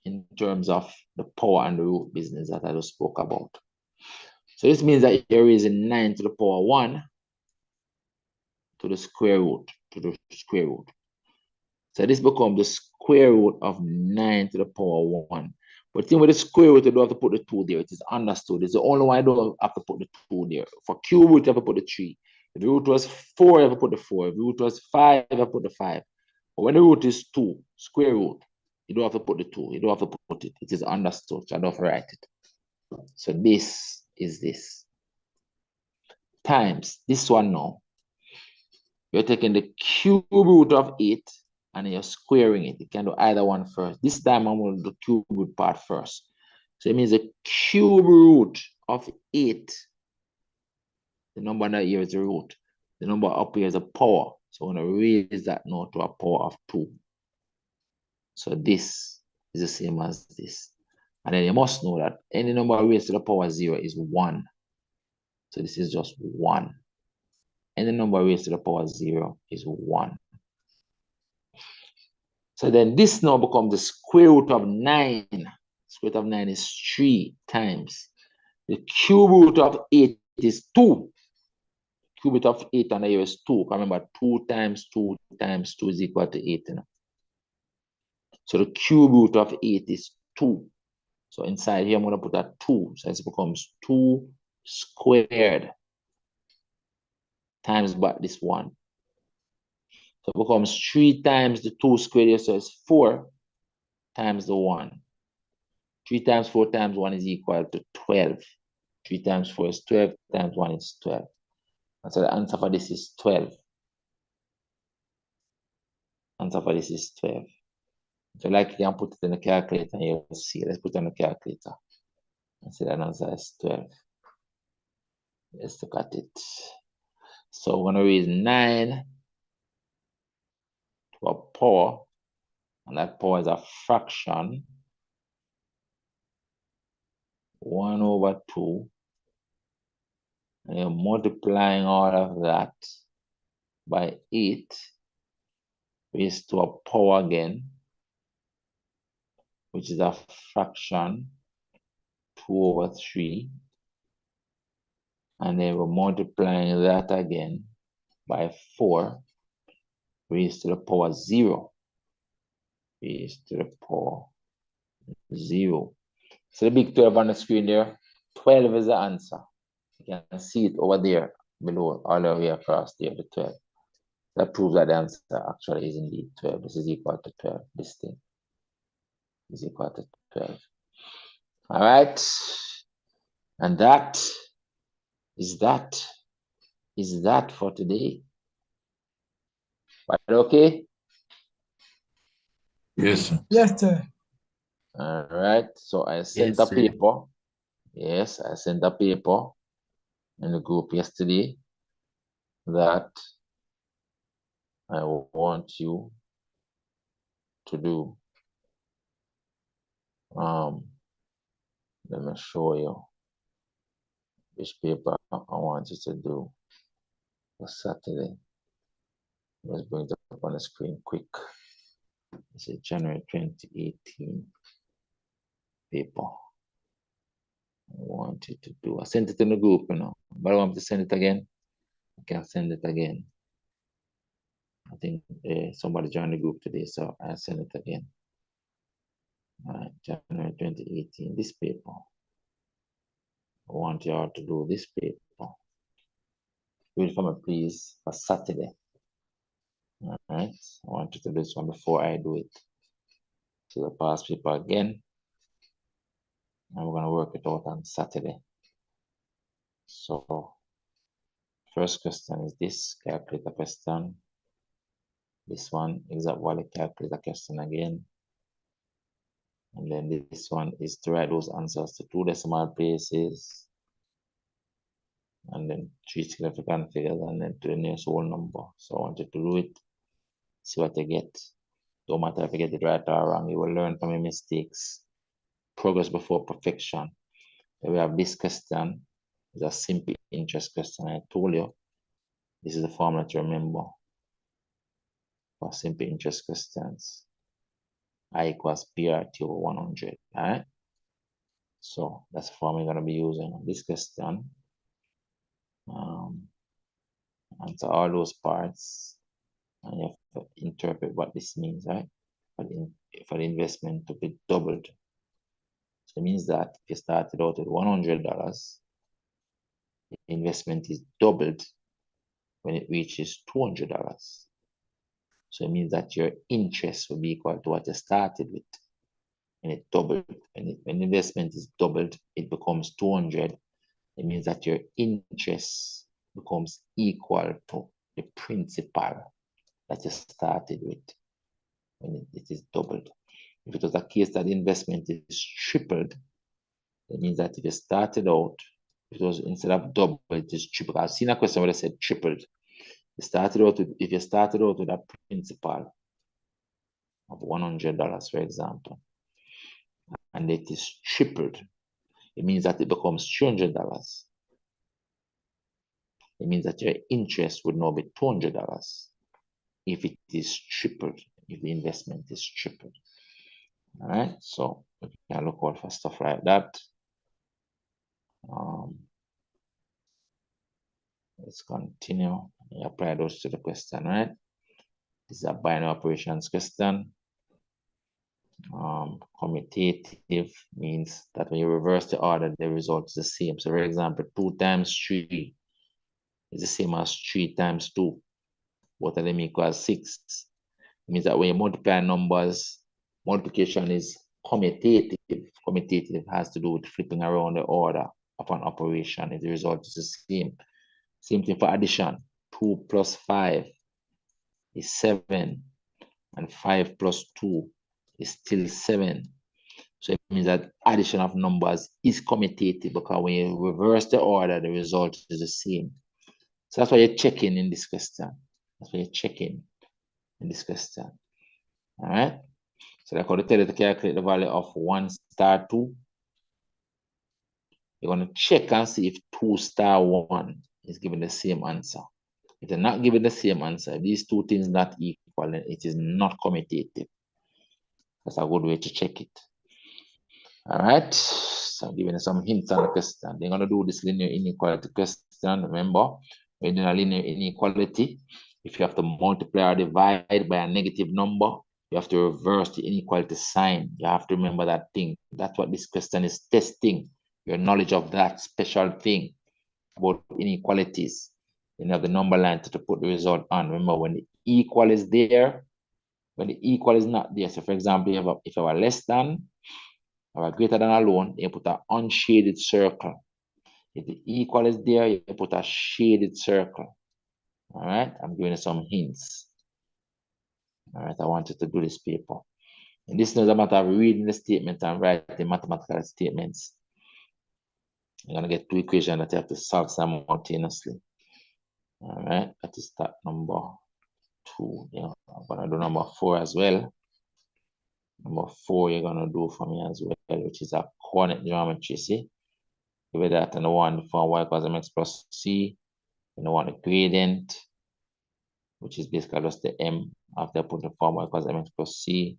in terms of the power and the root business that I just spoke about. So this means that you're raising 9 to the power 1 to the square root, So this becomes the square root of 9 to the power 1. But the thing with the square root, you don't have to put the 2 there. It is understood. It's the only one I don't have to put the 2 there. For cube root, you have to put the 3. If the root was 4, you have to put the 4. If the root was 5, you have to put the 5. But when the root is 2, square root, you don't have to put the 2. You don't have to put it. It is understood. So I don't have to write it. So this is this. Times this one now. You're taking the cube root of 8 and you're squaring it. You can do either one first. This time I'm going to do the cube root part first. So it means the cube root of 8. The number down here is the root. The number up here is a power. So I'm going to raise that now to a power of 2. So this is the same as this. And then you must know that any number raised to the power 0 is 1. So this is just 1. Any number raised to the power 0 is 1. So then this now becomes the square root of 9. Square root of 9 is 3 times. The cube root of 8 is 2. Cube root of 8 on here is 2. Remember, 2 times 2 times 2 is equal to 8. You know? So the cube root of 8 is 2. So inside here, I'm going to put a 2. So it becomes 2 squared times back this 1. So it becomes 3 times the 2 squared here, so it's 4 times the 1. 3 times 4 times 1 is equal to 12. 3 times 4 is 12, times 1 is 12. And so the answer for this is 12. Answer for this is 12. So like you can put it in the calculator and you'll see. Let's put it on the calculator. And see that answer is 12. Let's look at it. So we're going to raise 9 to a power. And that power is a fraction. 1 over 2. And you're multiplying all of that by 8 raised to a power again, which is a fraction 2 over 3. And then we're multiplying that again by 4 raised to the power 0. Raised to the power 0. So the big 12 on the screen there, 12 is the answer. You can see it over there below, all the way across there, the 12. That proves that the answer actually is indeed 12. This is equal to 12. This thing is equal to 12. All right. And that is that for today. But okay? Yes, sir. Yes, sir. All right. So I sent Yes, a sir. paper. Yes, I sent a paper in the group yesterday that I want you to do. Let me show you which paper I want you to do for Saturday. Let's bring it up on the screen quick. It's a January 2018 paper. I want you to do. I sent it in the group, you know, but I want to send it again. I can send it again. I think somebody joined the group today, so I'll send it again. All right, January 2018, this paper. I want you all to do this paper. Do it for me, please, for Saturday. All right, I want you to do this one before I do it. So the past paper again. And we're going to work it out on Saturday. So, first question is this, calculator question. This one, exact value calculator question again. And then this one is to write those answers to 2 decimal places. And then 3 significant figures, and then to the nearest whole number. So I want you to do it, see what you get. Don't matter if you get it right or wrong, you will learn from your mistakes. Progress before perfection. Then we have this question. It's a simple interest question. I told you, this is the formula to remember for simple interest questions. I equals PRT over 100. All right? So that's the formula we're going to be using on this question. Answer all those parts, and you have to interpret what this means, right? For the investment to be doubled. So it means that if you started out with $100, the investment is doubled when it reaches $200. So it means that your interest will be equal to what you started with. When it doubled, when investment is doubled, it becomes 200. It means that your interest becomes equal to the principal that you started with when it is doubled. If it was a case that the investment is tripled, it means that if you started out, if it was instead of double, it is tripled. I've seen a question where they said tripled. If you started out with a principal of $100, for example, and it is tripled, it means that it becomes $300. It means that your interest would now be $200. If it is tripled, it if the investment is tripled. All right, so we can look out for stuff like that. Let's continue. We apply those to the question, right? This is a binary operations question. Commutative means that when you reverse the order, the result is the same. So, for example, 2 times 3 is the same as 3 times 2. Both of them equals 6. It means that when you multiply numbers, multiplication is commutative. Commutative has to do with flipping around the order of an operation. If the result is the same. Same thing for addition. 2 plus 5 is 7, and 5 plus 2 is still 7. So it means that addition of numbers is commutative, because when you reverse the order, the result is the same. So that's why you're checking in this question. That's why you're checking in this question. All right. So they're going to tell you to calculate the value of 1 star 2. You're going to check and see if 2 star 1 is giving the same answer. If they're not giving the same answer, if these two things not equal, then it is not commutative. That's a good way to check it. All right. So I'm giving you some hints on the question. They're going to do this linear inequality question. Remember, when you're doing a linear inequality, if you have to multiply or divide by a negative number, you have to reverse the inequality sign. You have to remember that thing. That's what this question is testing, your knowledge of that special thing about inequalities. You have the number line to put the result on. Remember, when the equal is there, when the equal is not there. So, for example, if you have a less than or a greater than alone, you put an unshaded circle. If the equal is there, you put a shaded circle. All right, I'm giving you some hints. All right, I want you to do this paper. And this is a matter of reading the statement and writing mathematical statements. You're going to get 2 equations that you have to solve simultaneously. All right, that is that number 2. Yeah, I'm going to do number 4 as well. Number 4 you're going to do for me as well, which is a coordinate geometry. See, give it that and the one for y equals mx plus c. And the one the gradient, which is basically just the m after putting the form y equals mx plus c.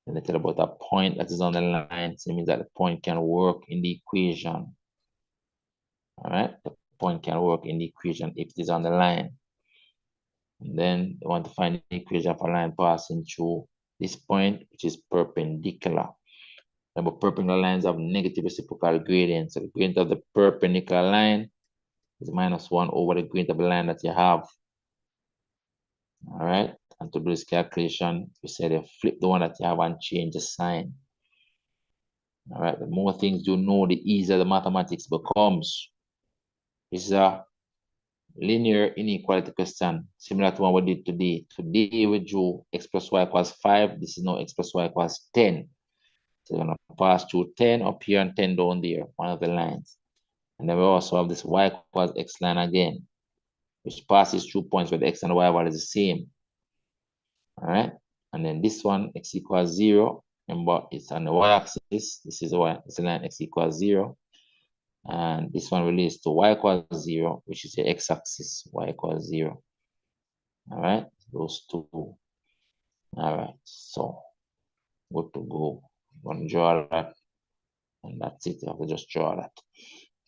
And they tell about a point that is on the line. So it means that the point can work in the equation. All right, the point can work in the equation if it is on the line. And then they want to find the equation of a line passing through this point, which is perpendicular. Remember, perpendicular lines have negative reciprocal gradients. So the gradient of the perpendicular line is -1 over the gradient of the line that you have. All right, and to do this calculation, we said you flip the one that you have and change the sign. All right, the more things you know, the easier the mathematics becomes. This is a linear inequality question, similar to what we did today. Today we drew x plus y equals 5. This is now x plus y equals 10. So we're going to pass through 10 up here and 10 down there, one of the lines. And then we also have this y equals x line again, which passes through points where the x and the y value is the same. All right. And then this one, x equals 0. Remember, it's on the y-axis. This is the line x equals 0. And this one relates to y equals 0, which is the x-axis, y equals 0. All right, those two. All right, so good to go. I'm going to draw that, and that's it. You have to just draw that.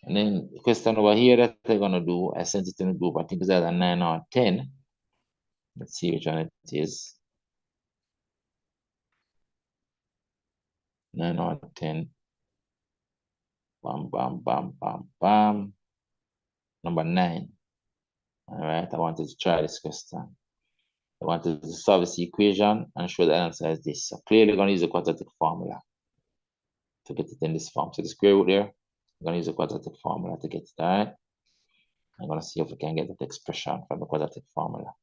And then the question over here that they're going to do, I sent it in the group. I think it's either 9 or 10. Let's see which one it is. 9 or 10. Bam, bam, bam, bam, bam. Number 9. All right, I wanted to try this question. I wanted to solve this equation and show the answer is this. So clearly, we're going to use the quadratic formula to get it in this form. So the square root there, we're going to use the quadratic formula to get it. All right. I'm going to see if we can get that expression from the quadratic formula.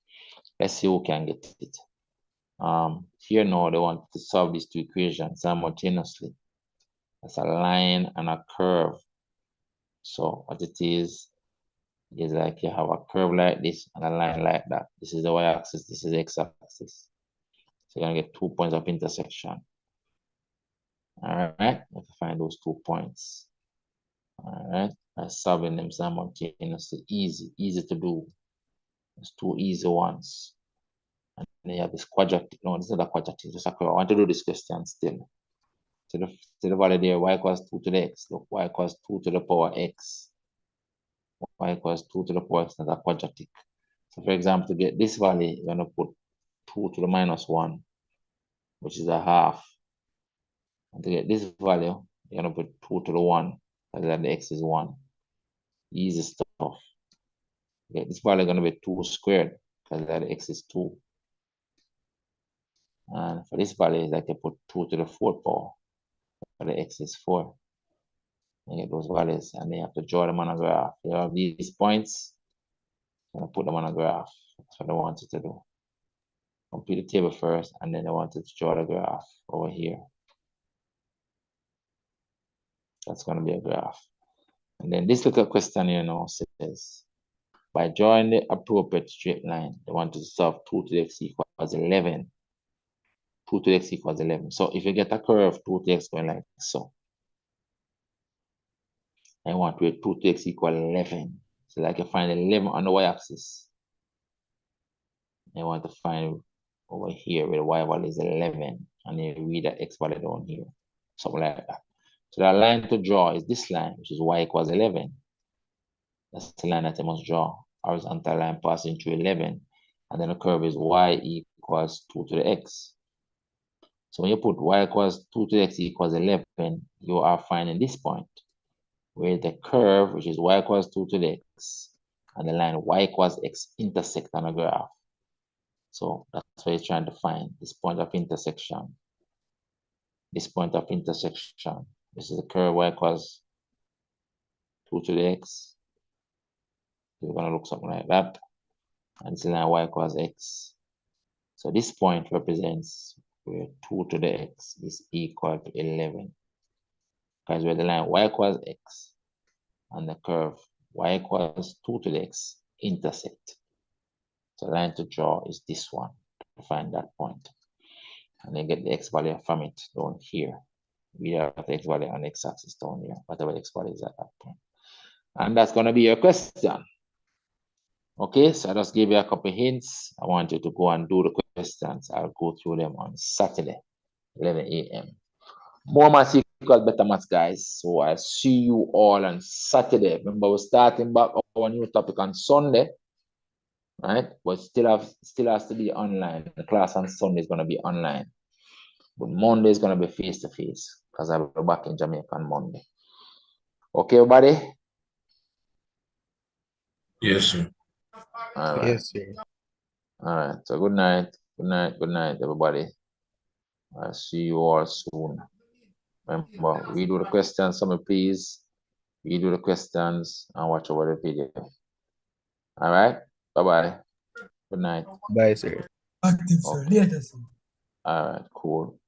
Let's see who can get it. Here now, they want to solve these 2 equations simultaneously. That's a line and a curve. So what it is like you have a curve like this and a line like that. This is the y-axis, this is the x-axis. So you're going to get 2 points of intersection. All right, we have to find those 2 points. All right, by solving them simultaneously, easy to do. There's 2 easy ones. And then you have this quadratic. No, this is not a quadratic, just a curve. I want to do this question still. To the value there, y equals 2 to the x. Look, y equals 2 to the power x. Y equals 2 to the power x, not a quadratic. So for example, to get this value, you're going to put 2 to the minus 1, which is a half. And to get this value, you're going to put 2 to the 1, because then the x is 1. Easy stuff. Okay, this value is going to be 2 squared, because the x is 2. And for this value, like you put 2 to the 4th power, for the x is 4. You get those values, and then you have to draw them on a graph. You have these points, you're going to put them on a graph. That's what I wanted to do. Complete the table first, and then I wanted to draw the graph over here. That's going to be a graph. And then this little question here now says, by drawing the appropriate straight line, they want to solve 2 to the x equals 11. 2 to the x equals 11. So if you get a curve 2 to the x going like so, I want to 2 to the x equals 11. So like you find 11 on the y-axis. I want to find over here where the y value is 11, and you read the x value down here, something like that. So the line to draw is this line, which is y equals 11. That's the line that I must draw. Horizontal line passing through 11, and then the curve is y equals 2 to the x. So when you put y equals 2 to the x equals 11, you are finding this point, where the curve, which is y equals 2 to the x, and the line y equals x intersect on a graph. So that's what you're trying to find, this point of intersection. This point of intersection. This is the curve y equals 2 to the x. It's going to look something like that. And this line y equals x. So this point represents where 2 to the x is equal to 11. Because where the line y equals x and the curve y equals 2 to the x intersect. So the line to draw is this one to find that point. And then get the x value from it down here. We have the x value on the x-axis down here, whatever the x value is at that point. And that's going to be your question. Okay, so I just gave you a couple hints. I want you to go and do the questions. I'll go through them on Saturday, 11 a.m. More maths equals better maths, guys. So I'll see you all on Saturday. Remember, we're starting back our new topic on Sunday, right? But still has to be online. The class on Sunday is going to be online. But Monday is going to be face-to-face, because I'll be back in Jamaica on Monday. Okay, everybody? Yes, sir. All right. Yes, sir. All right. So good night. Good night. Good night, everybody. I'll see you all soon. Remember, redo the questions, somebody please. Redo the questions and watch over the video. All right. Bye-bye. Good night. Bye, sir. Active, sir. Okay. Later, sir. All right. Cool.